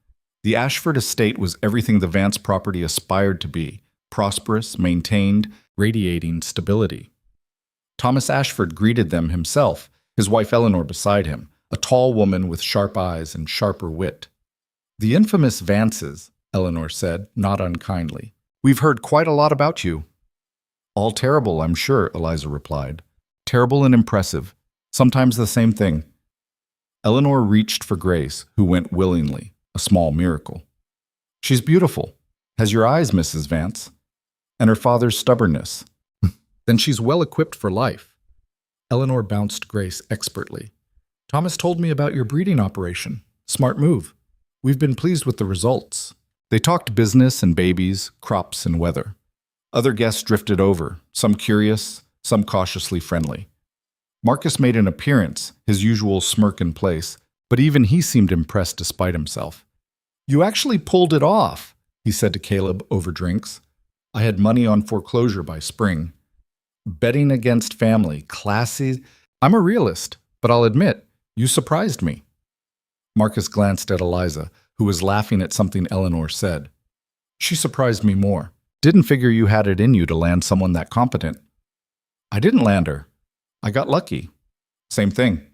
The Ashford estate was everything the Vance property aspired to be, prosperous, maintained, radiating stability. Thomas Ashford greeted them himself, his wife Eleanor beside him, a tall woman with sharp eyes and sharper wit. "The infamous Vances," Eleanor said, not unkindly. "We've heard quite a lot about you." "All terrible, I'm sure," Eliza replied. "Terrible and impressive. Sometimes the same thing." Eleanor reached for Grace, who went willingly, a small miracle. "She's beautiful. Has your eyes, Mrs. Vance. And her father's stubbornness. Then she's well equipped for life." Eleanor bounced Grace expertly. "Thomas told me about your breeding operation. Smart move. We've been pleased with the results." They talked business and babies, crops and weather. Other guests drifted over, some curious, some cautiously friendly. Marcus made an appearance, his usual smirk in place, but even he seemed impressed despite himself. "You actually pulled it off," he said to Caleb over drinks. "I had money on foreclosure by spring. Betting against family, classy. I'm a realist, but I'll admit, you surprised me. Marcus glanced at Eliza, who was laughing at something Eleanor said. She surprised me more. Didn't figure you had it in you to land someone that competent. I didn't land her. I got lucky. Same thing.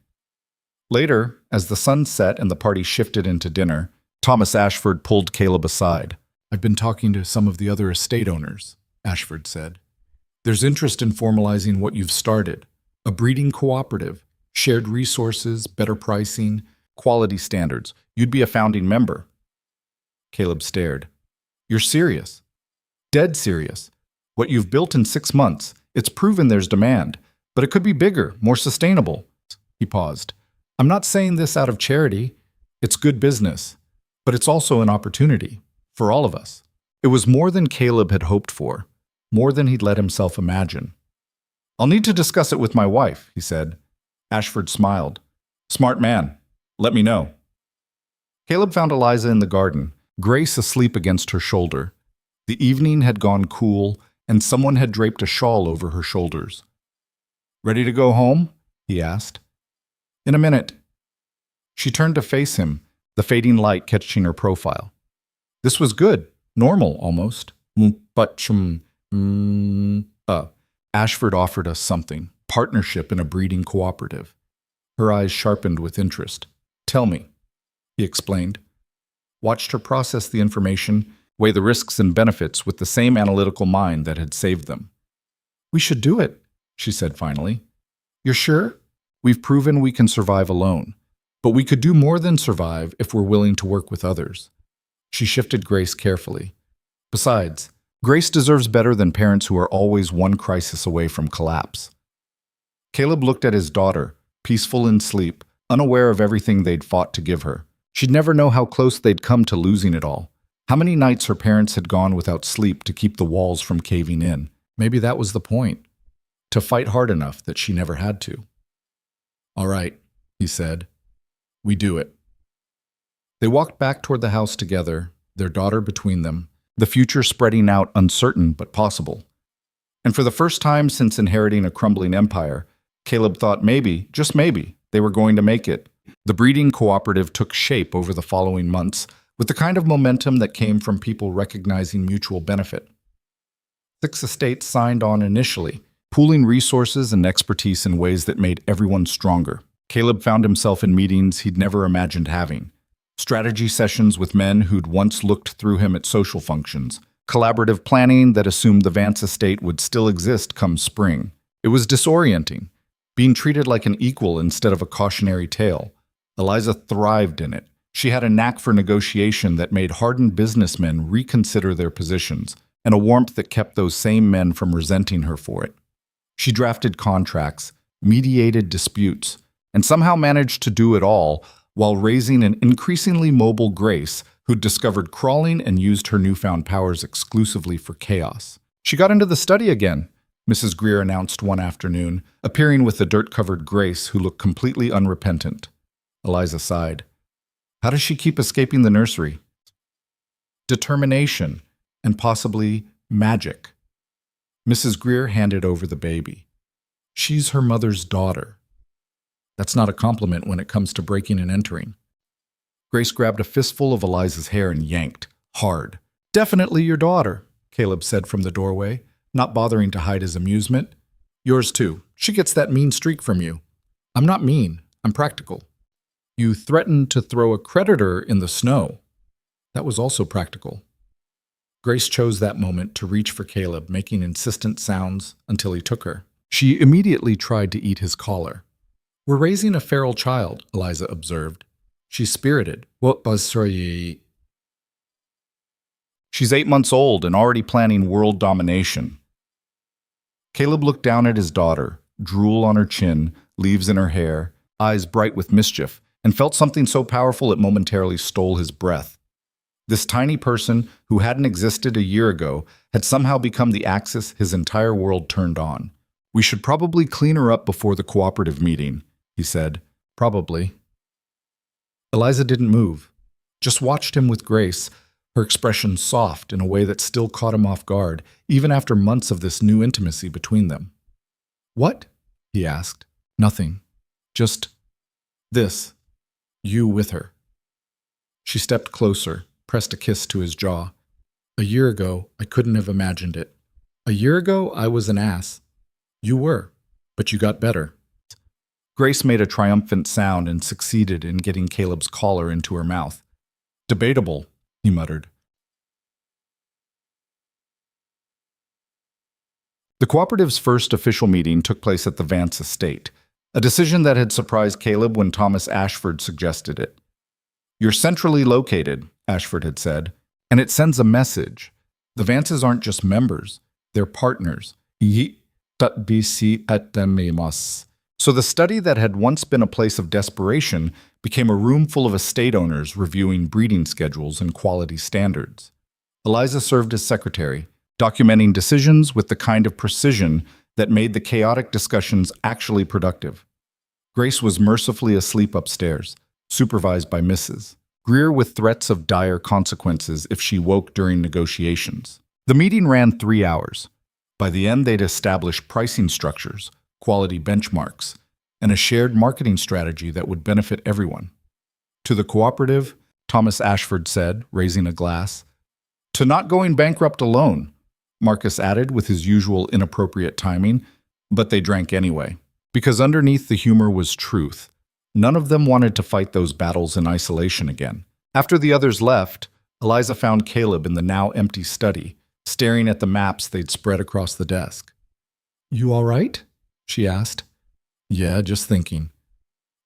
Later, as the sun set and the party shifted into dinner, Thomas Ashford pulled Caleb aside. I've been talking to some of the other estate owners, Ashford said. There's interest in formalizing what you've started. A breeding cooperative, shared resources, better pricing, quality standards. You'd be a founding member. Caleb stared. You're serious? Dead serious. What you've built in 6 months, it's proven there's demand, but it could be bigger, more sustainable. He paused. I'm not saying this out of charity. It's good business, but it's also an opportunity for all of us. It was more than Caleb had hoped for, more than he'd let himself imagine. I'll need to discuss it with my wife, he said. Ashford smiled. Smart man. Let me know. Caleb found Eliza in the garden, Grace asleep against her shoulder. The evening had gone cool, and someone had draped a shawl over her shoulders. Ready to go home? He asked. In a minute. She turned to face him, the fading light catching her profile. This was good, normal almost. But, Ashford offered us something, partnership in a breeding cooperative. Her eyes sharpened with interest. Tell me, he explained. Watched her process the information, weigh the risks and benefits with the same analytical mind that had saved them. We should do it, she said finally. You're sure? We've proven we can survive alone, but we could do more than survive if we're willing to work with others. She shifted Grace carefully. Besides, Grace deserves better than parents who are always one crisis away from collapse. Caleb looked at his daughter, peaceful in sleep, unaware of everything they'd fought to give her. She'd never know how close they'd come to losing it all. How many nights her parents had gone without sleep to keep the walls from caving in. Maybe that was the point. To fight hard enough that she never had to. All right, he said. We do it. They walked back toward the house together, their daughter between them, the future spreading out uncertain but possible. And for the first time since inheriting a crumbling empire, Caleb thought maybe, just maybe, they were going to make it. The breeding cooperative took shape over the following months with the kind of momentum that came from people recognizing mutual benefit. 6 estates signed on initially, pooling resources and expertise in ways that made everyone stronger. Caleb found himself in meetings he'd never imagined having. Strategy sessions with men who'd once looked through him at social functions. Collaborative planning that assumed the Vance estate would still exist come spring. It was disorienting, being treated like an equal instead of a cautionary tale. Eliza thrived in it. She had a knack for negotiation that made hardened businessmen reconsider their positions, and a warmth that kept those same men from resenting her for it. She drafted contracts, mediated disputes, and somehow managed to do it all while raising an increasingly mobile Grace who'd discovered crawling and used her newfound powers exclusively for chaos. She got into the study again, Mrs. Greer announced one afternoon, appearing with the dirt-covered Grace who looked completely unrepentant. Eliza sighed. How does she keep escaping the nursery? Determination, and possibly magic. Mrs. Greer handed over the baby. She's her mother's daughter. That's not a compliment when it comes to breaking and entering. Grace grabbed a fistful of Eliza's hair and yanked, hard. Definitely your daughter, Caleb said from the doorway, not bothering to hide his amusement. Yours too. She gets that mean streak from you. I'm not mean. I'm practical. You threatened to throw a creditor in the snow. That was also practical. Grace chose that moment to reach for Caleb, making insistent sounds until he took her. She immediately tried to eat his collar. We're raising a feral child, Eliza observed. She's spirited. What was sorry? She's 8 months old and already planning world domination. Caleb looked down at his daughter, drool on her chin, leaves in her hair, eyes bright with mischief, and felt something so powerful it momentarily stole his breath. This tiny person, who hadn't existed a year ago, had somehow become the axis his entire world turned on. We should probably clean her up before the cooperative meeting, he said. Probably. Eliza didn't move, just watched him with Grace, her expression soft in a way that still caught him off guard, even after months of this new intimacy between them. What? He asked. Nothing. Just This, you with her. She stepped closer, pressed a kiss to his jaw. A year ago, I couldn't have imagined it. A year ago, I was an ass. You were, but you got better. Grace made a triumphant sound and succeeded in getting Caleb's collar into her mouth. Debatable, he muttered. The cooperative's first official meeting took place at the Vance estate, a decision that had surprised Caleb when Thomas Ashford suggested it. You're centrally located, Ashford had said, and it sends a message. The Vances aren't just members, they're partners. So the study that had once been a place of desperation became a room full of estate owners reviewing breeding schedules and quality standards. Eliza served as secretary, documenting decisions with the kind of precision that made the chaotic discussions actually productive. Grace was mercifully asleep upstairs, supervised by Mrs. Greer with threats of dire consequences if she woke during negotiations. The meeting ran 3 hours. By the end, they'd established pricing structures, quality benchmarks, and a shared marketing strategy that would benefit everyone. To the cooperative, Thomas Ashford said, raising a glass. To not going bankrupt alone, Marcus added with his usual inappropriate timing, but they drank anyway. Because underneath the humor was truth. None of them wanted to fight those battles in isolation again. After the others left, Eliza found Caleb in the now empty study, staring at the maps they'd spread across the desk. You all right? She asked. Yeah, just thinking.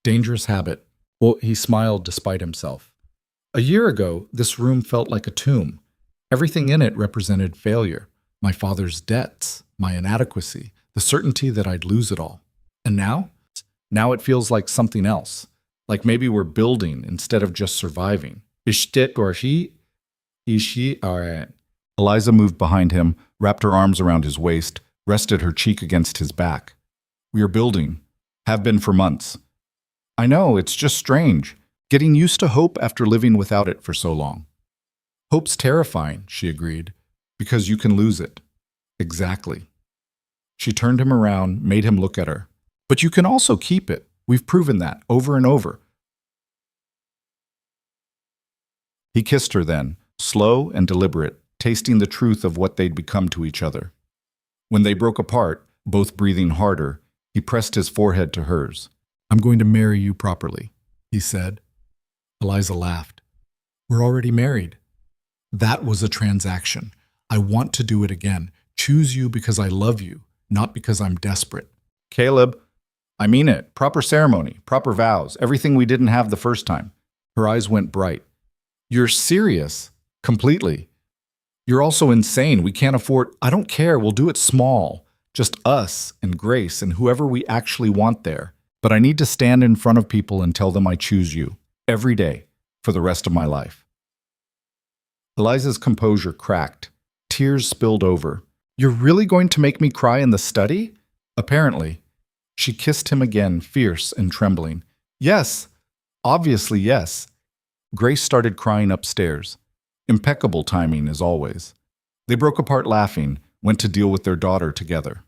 Dangerous habit. Well, he smiled despite himself. A year ago, this room felt like a tomb. Everything in it represented failure. My father's debts, my inadequacy, the certainty that I'd lose it all. And now? Now it feels like something else. Like maybe we're building instead of just surviving. Alright. Eliza moved behind him, wrapped her arms around his waist, rested her cheek against his back. We are building. Have been for months. I know, it's just strange. Getting used to hope after living without it for so long. Hope's terrifying, she agreed, because you can lose it. Exactly. She turned him around, made him look at her. But you can also keep it. We've proven that, over and over. He kissed her then, slow and deliberate, tasting the truth of what they'd become to each other. When they broke apart, both breathing harder, he pressed his forehead to hers. I'm going to marry you properly, he said. Eliza laughed. We're already married. That was a transaction. I want to do it again. Choose you because I love you, not because I'm desperate. Caleb, I mean it. Proper ceremony, proper vows, everything we didn't have the first time. Her eyes went bright. You're serious. Completely. You're also insane. We can't afford... I don't care. We'll do it small. Just us and Grace and whoever we actually want there. But I need to stand in front of people and tell them I choose you. Every day. For the rest of my life. Eliza's composure cracked. Tears spilled over. You're really going to make me cry in the study? Apparently. She kissed him again, fierce and trembling. Yes. Obviously, yes. Grace started crying upstairs. Impeccable timing, as always. They broke apart laughing, went to deal with their daughter together.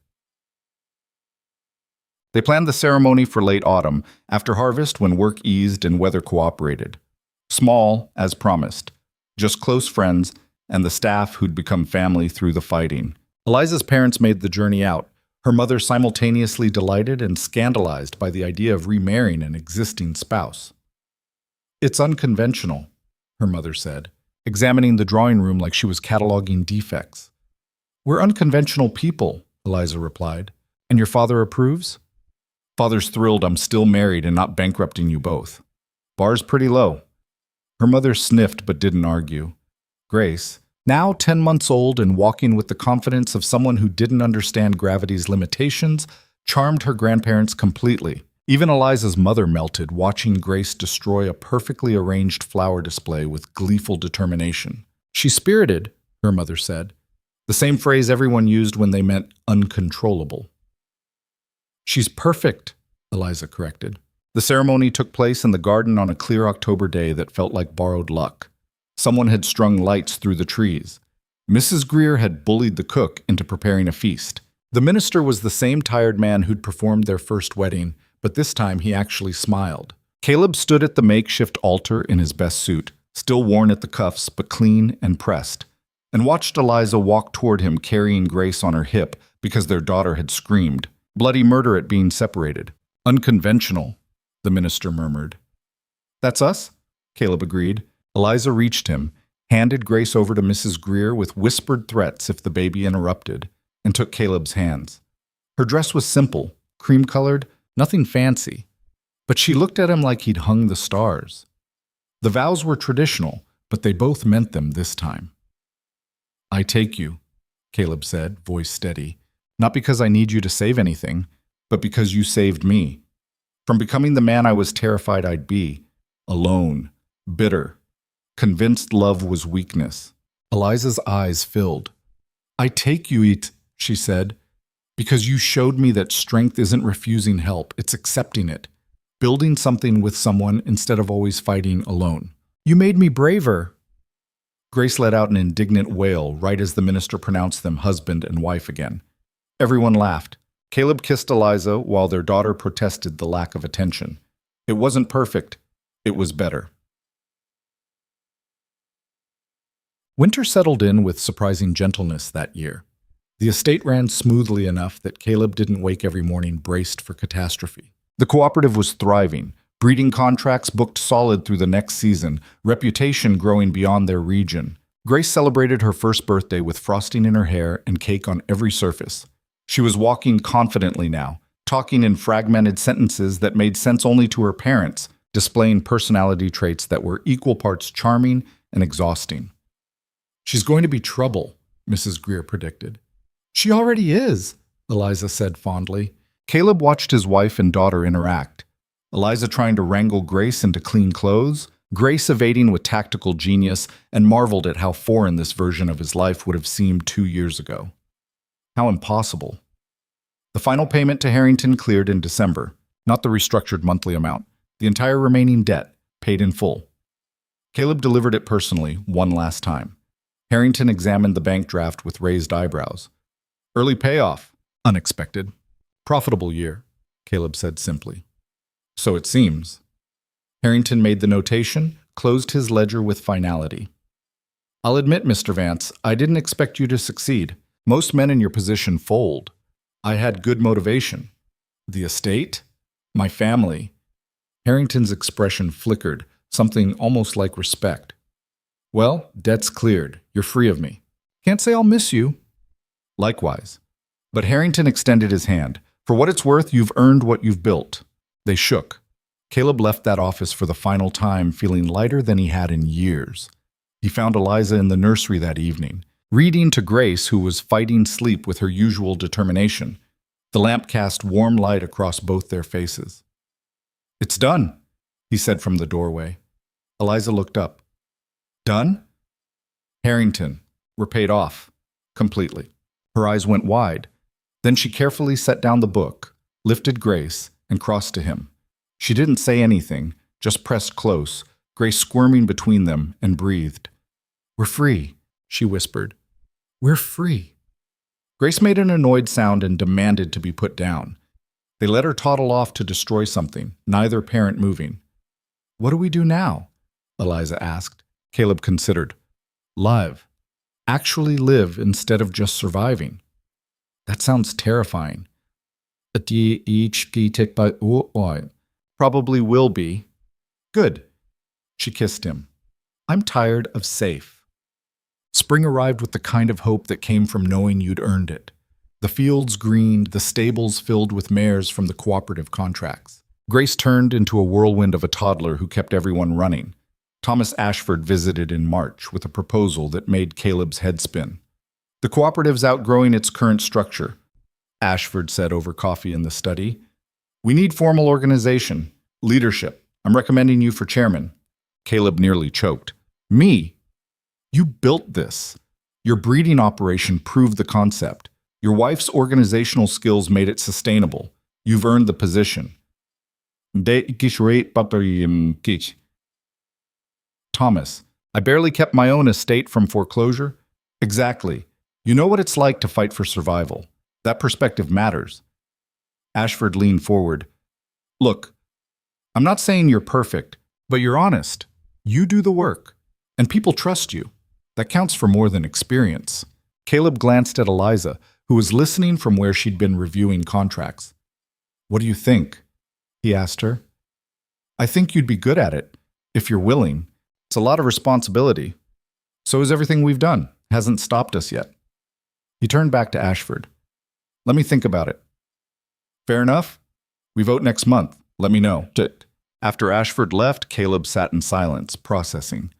They planned the ceremony for late autumn, after harvest when work eased and weather cooperated. Small, as promised. Just close friends and the staff who'd become family through the fighting. Eliza's parents made the journey out, her mother simultaneously delighted and scandalized by the idea of remarrying an existing spouse. It's unconventional, her mother said, examining the drawing room like she was cataloging defects. We're unconventional people, Eliza replied. And your father approves? Father's thrilled I'm still married and not bankrupting you both. Bar's pretty low. Her mother sniffed but didn't argue. Grace, now 10 months old and walking with the confidence of someone who didn't understand gravity's limitations, charmed her grandparents completely. Even Eliza's mother melted, watching Grace destroy a perfectly arranged flower display with gleeful determination. She's spirited, her mother said, the same phrase everyone used when they meant uncontrollable. She's perfect, Eliza corrected. The ceremony took place in the garden on a clear October day that felt like borrowed luck. Someone had strung lights through the trees. Mrs. Greer had bullied the cook into preparing a feast. The minister was the same tired man who'd performed their first wedding, but this time he actually smiled. Caleb stood at the makeshift altar in his best suit, still worn at the cuffs but clean and pressed, and watched Eliza walk toward him carrying Grace on her hip because their daughter had screamed. Bloody murder at being separated. Unconventional, the minister murmured. That's us, Caleb agreed. Eliza reached him, handed Grace over to Mrs. Greer with whispered threats if the baby interrupted, and took Caleb's hands. Her dress was simple, cream-colored, nothing fancy, but she looked at him like he'd hung the stars. The vows were traditional, but they both meant them this time. I take you, Caleb said, voice steady, not because I need you to save anything, but because you saved me. From becoming the man I was terrified I'd be, alone, bitter, convinced love was weakness. Eliza's eyes filled. I take you, she said, because you showed me that strength isn't refusing help, it's accepting it, building something with someone instead of always fighting alone. You made me braver. Grace let out an indignant wail right as the minister pronounced them husband and wife again. Everyone laughed. Caleb kissed Eliza while their daughter protested the lack of attention. It wasn't perfect. It was better. Winter settled in with surprising gentleness that year. The estate ran smoothly enough that Caleb didn't wake every morning braced for catastrophe. The cooperative was thriving, breeding contracts booked solid through the next season, reputation growing beyond their region. Grace celebrated her first birthday with frosting in her hair and cake on every surface. She was walking confidently now, talking in fragmented sentences that made sense only to her parents, displaying personality traits that were equal parts charming and exhausting. She's going to be trouble, Mrs. Greer predicted. She already is, Eliza said fondly. Caleb watched his wife and daughter interact. Eliza trying to wrangle Grace into clean clothes, Grace evading with tactical genius, and marveled at how foreign this version of his life would have seemed 2 years ago. How impossible. The final payment to Harrington cleared in December, not the restructured monthly amount, the entire remaining debt, paid in full. Caleb delivered it personally, one last time. Harrington examined the bank draft with raised eyebrows. Early payoff. Unexpected. Profitable year, Caleb said simply. So it seems. Harrington made the notation, closed his ledger with finality. I'll admit, Mr. Vance, I didn't expect you to succeed. Most men in your position fold. I had good motivation. The estate? My family. Harrington's expression flickered, something almost like respect. Well, debt's cleared. You're free of me. Can't say I'll miss you. Likewise. But Harrington extended his hand. For what it's worth, you've earned what you've built. They shook. Caleb left that office for the final time feeling lighter than he had in years. He found Eliza in the nursery that evening, reading to Grace, who was fighting sleep with her usual determination. The lamp cast warm light across both their faces. It's done, he said from the doorway. Eliza looked up. Done? Harrington. We're paid off. Completely. Her eyes went wide. Then she carefully set down the book, lifted Grace, and crossed to him. She didn't say anything, just pressed close, Grace squirming between them, and breathed. We're free, she whispered. We're free. Grace made an annoyed sound and demanded to be put down. They let her toddle off to destroy something, neither parent moving. What do we do now? Eliza asked. Caleb considered. Live. Actually live instead of just surviving. That sounds terrifying. Probably will be. Good. She kissed him. I'm tired of safe. Spring arrived with the kind of hope that came from knowing you'd earned it. The fields greened, the stables filled with mares from the cooperative contracts. Grace turned into a whirlwind of a toddler who kept everyone running. Thomas Ashford visited in March with a proposal that made Caleb's head spin. The cooperative's outgrowing its current structure, Ashford said over coffee in the study. We need formal organization, leadership. I'm recommending you for chairman. Caleb nearly choked. Me? You built this. Your breeding operation proved the concept. Your wife's organizational skills made it sustainable. You've earned the position. Thomas, I barely kept my own estate from foreclosure. Exactly. You know what it's like to fight for survival. That perspective matters. Ashford leaned forward. Look, I'm not saying you're perfect, but you're honest. You do the work, and people trust you. That counts for more than experience. Caleb glanced at Eliza, who was listening from where she'd been reviewing contracts. What do you think? He asked her. I think you'd be good at it, if you're willing. It's a lot of responsibility. So is everything we've done. Hasn't stopped us yet. He turned back to Ashford. Let me think about it. Fair enough? We vote next month. Let me know. After Ashford left, Caleb sat in silence, processing.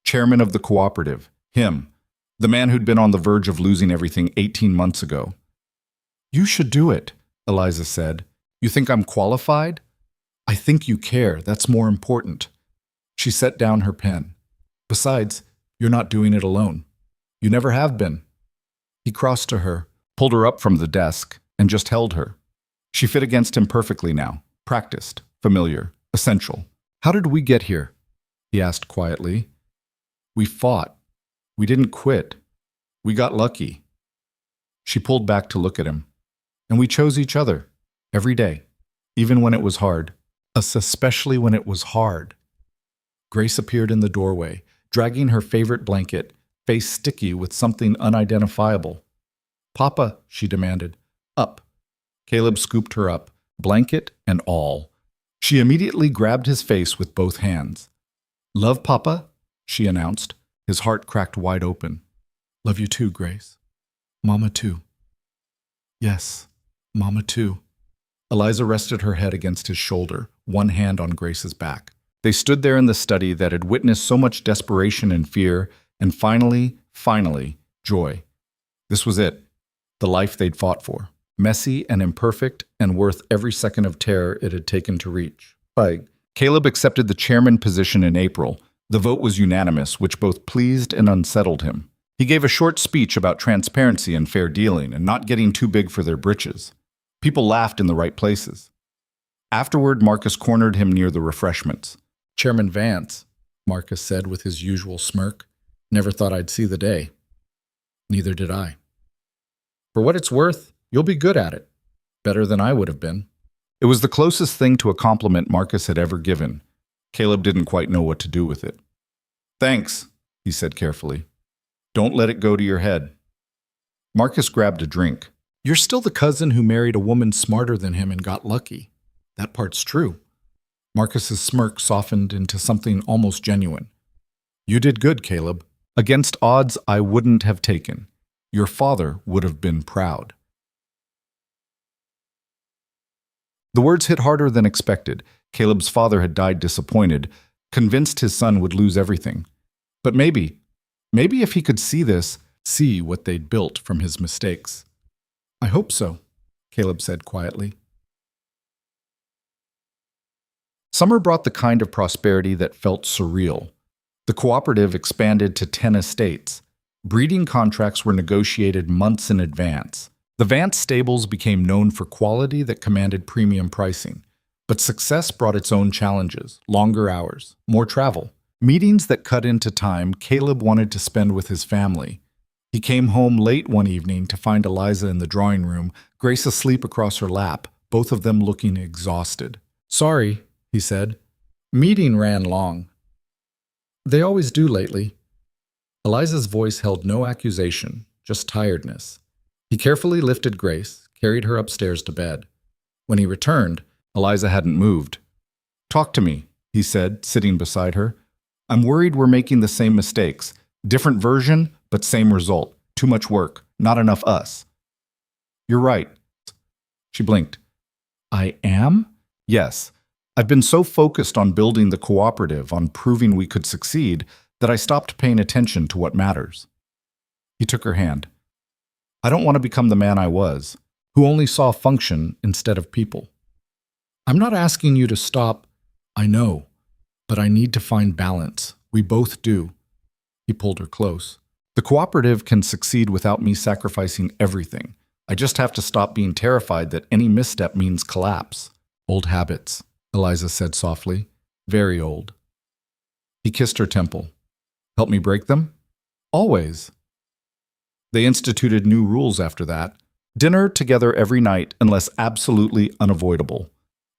Chairman of the cooperative. Him. The man who'd been on the verge of losing everything 18 months ago. You should do it, Eliza said. You think I'm qualified? I think you care. That's more important. She set down her pen. Besides, you're not doing it alone. You never have been. He crossed to her, pulled her up from the desk, and just held her. She fit against him perfectly now, practiced, familiar, essential. How did we get here? He asked quietly. We fought. We didn't quit. We got lucky. She pulled back to look at him. And we chose each other, every day, even when it was hard. Especially when it was hard. Grace appeared in the doorway, dragging her favorite blanket, face sticky with something unidentifiable. Papa, she demanded. Up. Caleb scooped her up, blanket and all. She immediately grabbed his face with both hands. Love, Papa, she announced. His heart cracked wide open. Love you too, Grace. Mama too. Yes, Mama too. Eliza rested her head against his shoulder, one hand on Grace's back. They stood there in the study that had witnessed so much desperation and fear, and finally, joy. This was it, the life they'd fought for. Messy and imperfect and worth every second of terror it had taken to reach. Caleb accepted the chairman position in April. The vote was unanimous, which both pleased and unsettled him. He gave a short speech about transparency and fair dealing and not getting too big for their britches. People laughed in the right places. Afterward, Marcus cornered him near the refreshments. Chairman Vance, Marcus said with his usual smirk, never thought I'd see the day. Neither did I. For what it's worth, you'll be good at it. Better than I would have been. It was the closest thing to a compliment Marcus had ever given. Caleb didn't quite know what to do with it. Thanks, he said carefully. Don't let it go to your head. Marcus grabbed a drink. You're still the cousin who married a woman smarter than him and got lucky. That part's true. Marcus's smirk softened into something almost genuine. You did good, Caleb. Against odds I wouldn't have taken. Your father would have been proud. The words hit harder than expected. Caleb's father had died disappointed, convinced his son would lose everything. But maybe if he could see this, see what they'd built from his mistakes. I hope so, Caleb said quietly. Summer brought the kind of prosperity that felt surreal. The cooperative expanded to 10 estates. Breeding contracts were negotiated months in advance. The Vance stables became known for quality that commanded premium pricing. But success brought its own challenges, longer hours, more travel. Meetings that cut into time Caleb wanted to spend with his family. He came home late one evening to find Eliza in the drawing room, Grace asleep across her lap, both of them looking exhausted. Sorry, he said. Meeting ran long. They always do lately. Eliza's voice held no accusation, just tiredness. He carefully lifted Grace, carried her upstairs to bed. When he returned, Eliza hadn't moved. Talk to me, he said, sitting beside her. I'm worried we're making the same mistakes. Different version, but same result. Too much work, not enough us. You're right. She blinked. I am? Yes. I've been so focused on building the cooperative, on proving we could succeed, that I stopped paying attention to what matters. He took her hand. I don't want to become the man I was, who only saw function instead of people. I'm not asking you to stop. I know, but I need to find balance. We both do. He pulled her close. The cooperative can succeed without me sacrificing everything. I just have to stop being terrified that any misstep means collapse. Old habits, Eliza said softly. Very old. He kissed her temple. Help me break them? Always. They instituted new rules after that. Dinner together every night unless absolutely unavoidable.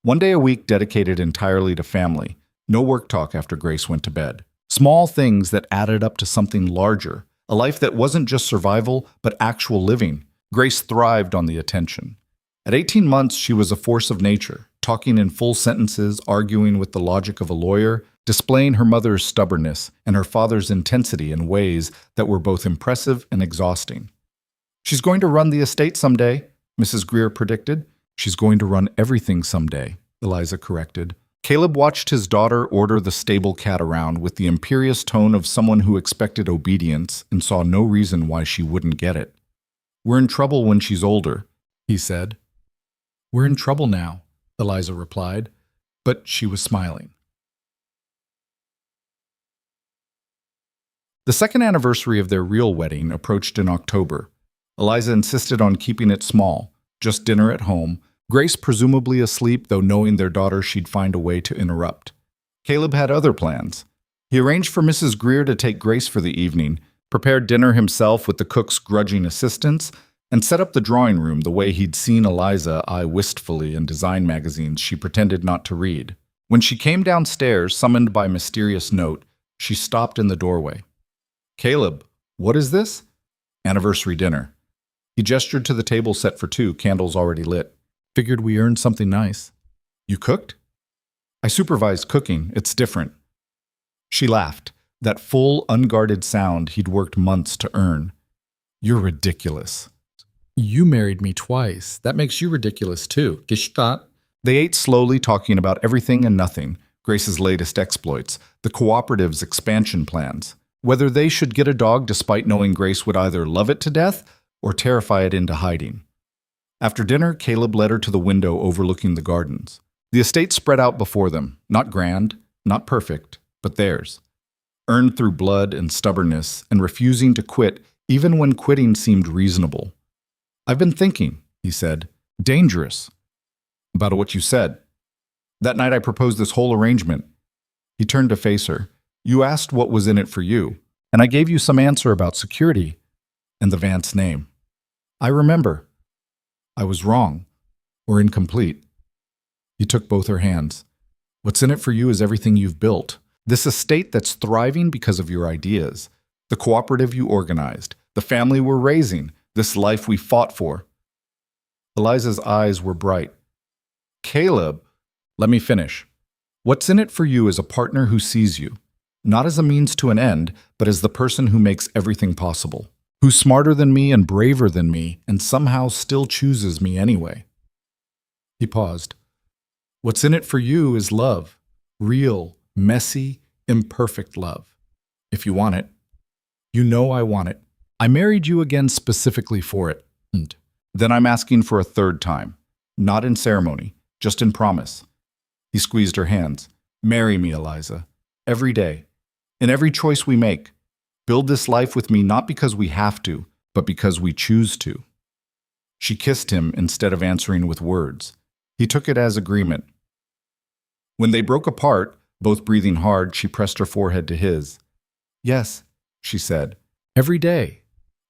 One day a week dedicated entirely to family. No work talk after Grace went to bed. Small things that added up to something larger. A life that wasn't just survival, but actual living. Grace thrived on the attention. At 18 months, she was a force of nature, talking in full sentences, arguing with the logic of a lawyer, displaying her mother's stubbornness and her father's intensity in ways that were both impressive and exhausting. "She's going to run the estate someday," Mrs. Greer predicted. "She's going to run everything someday," Eliza corrected. Caleb watched his daughter order the stable cat around with the imperious tone of someone who expected obedience and saw no reason why she wouldn't get it. "We're in trouble when she's older," he said. "We're in trouble now," Eliza replied, but she was smiling. The second anniversary of their real wedding approached in October. Eliza insisted on keeping it small, just dinner at home, Grace presumably asleep, though knowing their daughter she'd find a way to interrupt. Caleb had other plans. He arranged for Mrs. Greer to take Grace for the evening, prepared dinner himself with the cook's grudging assistance, and set up the drawing room the way he'd seen Eliza eye wistfully in design magazines she pretended not to read. When she came downstairs, summoned by mysterious note, she stopped in the doorway. "Caleb, what is this?" "Anniversary dinner." He gestured to the table set for two, candles already lit. "Figured we earned something nice." "You cooked?" "I supervised cooking. It's different." She laughed, that full, unguarded sound he'd worked months to earn. "You're ridiculous." "You married me twice. That makes you ridiculous, too. Gestatt." They ate slowly, talking about everything and nothing, Grace's latest exploits, the cooperative's expansion plans, whether they should get a dog despite knowing Grace would either love it to death or terrify it into hiding. After dinner, Caleb led her to the window overlooking the gardens. The estate spread out before them, not grand, not perfect, but theirs. Earned through blood and stubbornness, and refusing to quit even when quitting seemed reasonable. "I've been thinking," he said. "Dangerous." "About what you said." "That night I proposed this whole arrangement." He turned to face her. "You asked what was in it for you, and I gave you some answer about security and the Vance name." "I remember." "I was wrong, or incomplete." He took both her hands. "What's in it for you is everything you've built. This estate that's thriving because of your ideas. The cooperative you organized. The family we're raising. This life we fought for." Eliza's eyes were bright. "Caleb, let me finish. What's in it for you is a partner who sees you, not as a means to an end, but as the person who makes everything possible. Who's smarter than me and braver than me, and somehow still chooses me anyway." He paused. "What's in it for you is love. Real, messy, imperfect love. If you want it. You know I want it. I married you again specifically for it. And then I'm asking for a third time. Not in ceremony, just in promise." He squeezed her hands. "Marry me, Eliza. Every day. In every choice we make. Build this life with me not because we have to, but because we choose to." She kissed him instead of answering with words. He took it as agreement. When they broke apart, both breathing hard, she pressed her forehead to his. "Yes," she said. "Every day.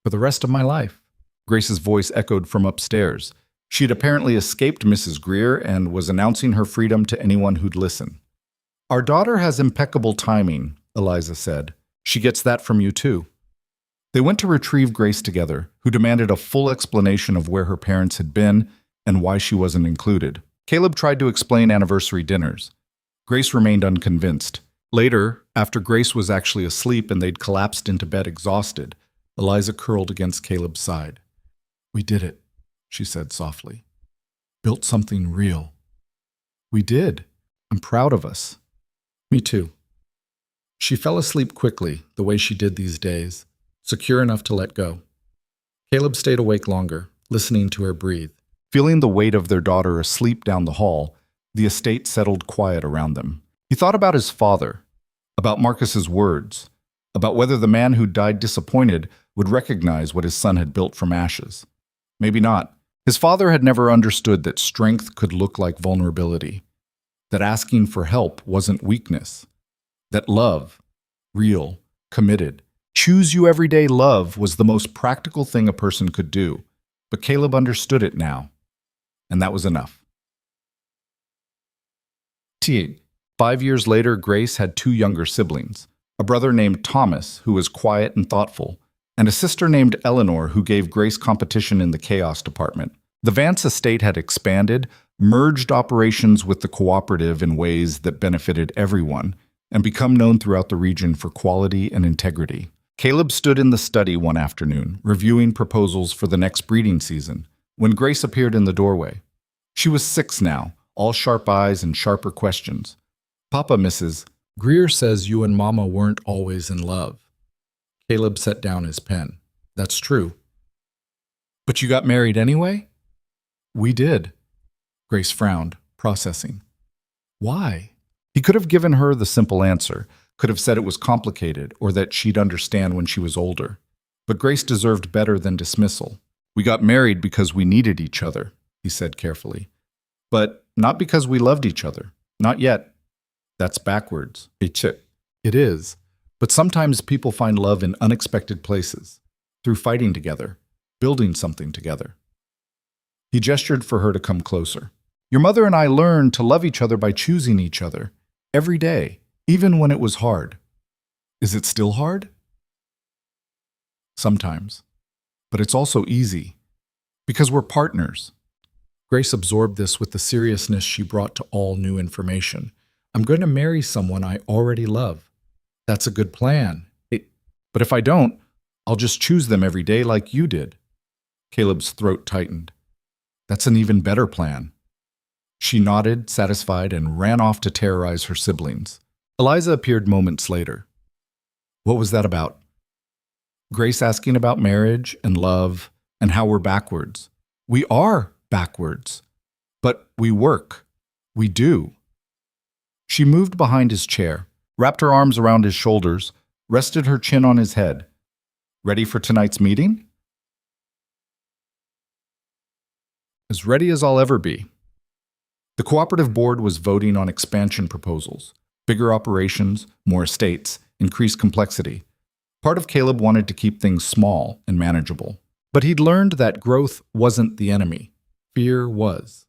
For the rest of my life." Grace's voice echoed from upstairs. She had apparently escaped Mrs. Greer and was announcing her freedom to anyone who'd listen. "Our daughter has impeccable timing," Eliza said. "She gets that from you, too." They went to retrieve Grace together, who demanded a full explanation of where her parents had been and why she wasn't included. Caleb tried to explain anniversary dinners. Grace remained unconvinced. Later, after Grace was actually asleep and they'd collapsed into bed exhausted, Eliza curled against Caleb's side. "We did it," she said softly. "Built something real." "We did. I'm proud of us." "Me too." She fell asleep quickly, the way she did these days, secure enough to let go. Caleb stayed awake longer, listening to her breathe. Feeling the weight of their daughter asleep down the hall, the estate settled quiet around them. He thought about his father, about Marcus's words, about whether the man who died disappointed would recognize what his son had built from ashes. Maybe not. His father had never understood that strength could look like vulnerability, that asking for help wasn't weakness, that love, real, committed, choose you everyday love was the most practical thing a person could do. But Caleb understood it now, and that was enough. 5 years later, Grace had two younger siblings, a brother named Thomas, who was quiet and thoughtful, and a sister named Eleanor, who gave Grace competition in the chaos department. The Vance estate had expanded, merged operations with the cooperative in ways that benefited everyone, and become known throughout the region for quality and integrity. Caleb stood in the study one afternoon, reviewing proposals for the next breeding season, when Grace appeared in the doorway. She was 6 now, all sharp eyes and sharper questions. "Papa, Mrs. Greer says you and Mama weren't always in love." Caleb set down his pen. "That's true." "But you got married anyway?" "We did." Grace frowned, processing. "Why?" He could have given her the simple answer, could have said it was complicated or that she'd understand when she was older. But Grace deserved better than dismissal. "We got married because we needed each other," he said carefully. "But not because we loved each other. Not yet. That's backwards." It is. But sometimes people find love in unexpected places, through fighting together, building something together. He gestured for her to come closer. "Your mother and I learned to love each other by choosing each other, every day, even when it was hard." "Is it still hard?" "Sometimes. But it's also easy. Because we're partners." Grace absorbed this with the seriousness she brought to all new information. "I'm going to marry someone I already love." "That's a good plan." "But if I don't, I'll just choose them every day like you did." Caleb's throat tightened. "That's an even better plan." She nodded, satisfied, and ran off to terrorize her siblings. Eliza appeared moments later. "What was that about?" Grace asking about marriage and love and how we're backwards. "We are backwards. But we work. We do." She moved behind his chair, wrapped her arms around his shoulders, rested her chin on his head. "Ready for tonight's meeting?" "As ready as I'll ever be." The cooperative board was voting on expansion proposals. Bigger operations, more estates, increased complexity. Part of Caleb wanted to keep things small and manageable. But he'd learned that growth wasn't the enemy. Fear was.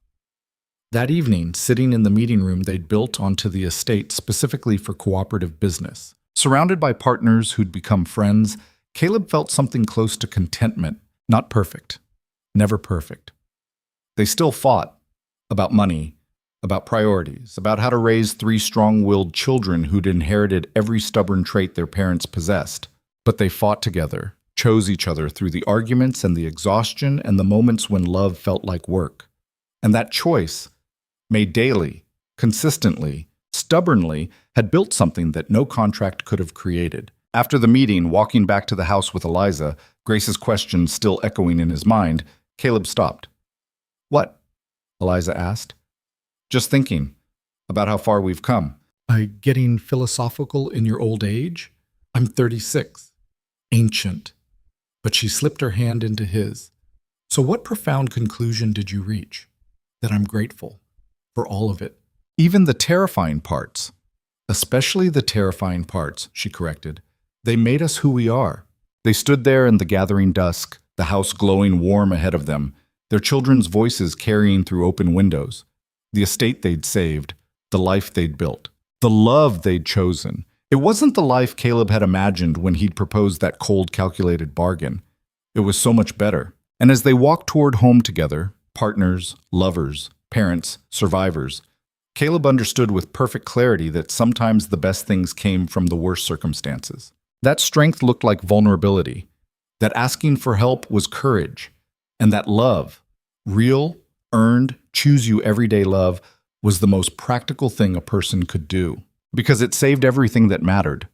That evening, sitting in the meeting room they'd built onto the estate specifically for cooperative business, surrounded by partners who'd become friends, Caleb felt something close to contentment. Not perfect. Never perfect. They still fought about money, about priorities, about how to raise 3 strong-willed children who'd inherited every stubborn trait their parents possessed. But they fought together, chose each other through the arguments and the exhaustion and the moments when love felt like work. And that choice, made daily, consistently, stubbornly, had built something that no contract could have created. After the meeting, walking back to the house with Eliza, Grace's questions still echoing in his mind, Caleb stopped. "What?" Eliza asked. "Just thinking about how far we've come." Getting philosophical in your old age? I'm 36. Ancient." But she slipped her hand into his. "So what profound conclusion did you reach?" "That I'm grateful. For all of it. Even the terrifying parts." "Especially the terrifying parts," she corrected. "They made us who we are." They stood there in the gathering dusk, the house glowing warm ahead of them, their children's voices carrying through open windows. The estate they'd saved, the life they'd built, the love they'd chosen. It wasn't the life Caleb had imagined when he'd proposed that cold, calculated bargain. It was so much better. And as they walked toward home together, partners, lovers, parents, survivors, Caleb understood with perfect clarity that sometimes the best things came from the worst circumstances. That strength looked like vulnerability, that asking for help was courage, and that love, real, earned, choose-you-everyday love, was the most practical thing a person could do, because it saved everything that mattered.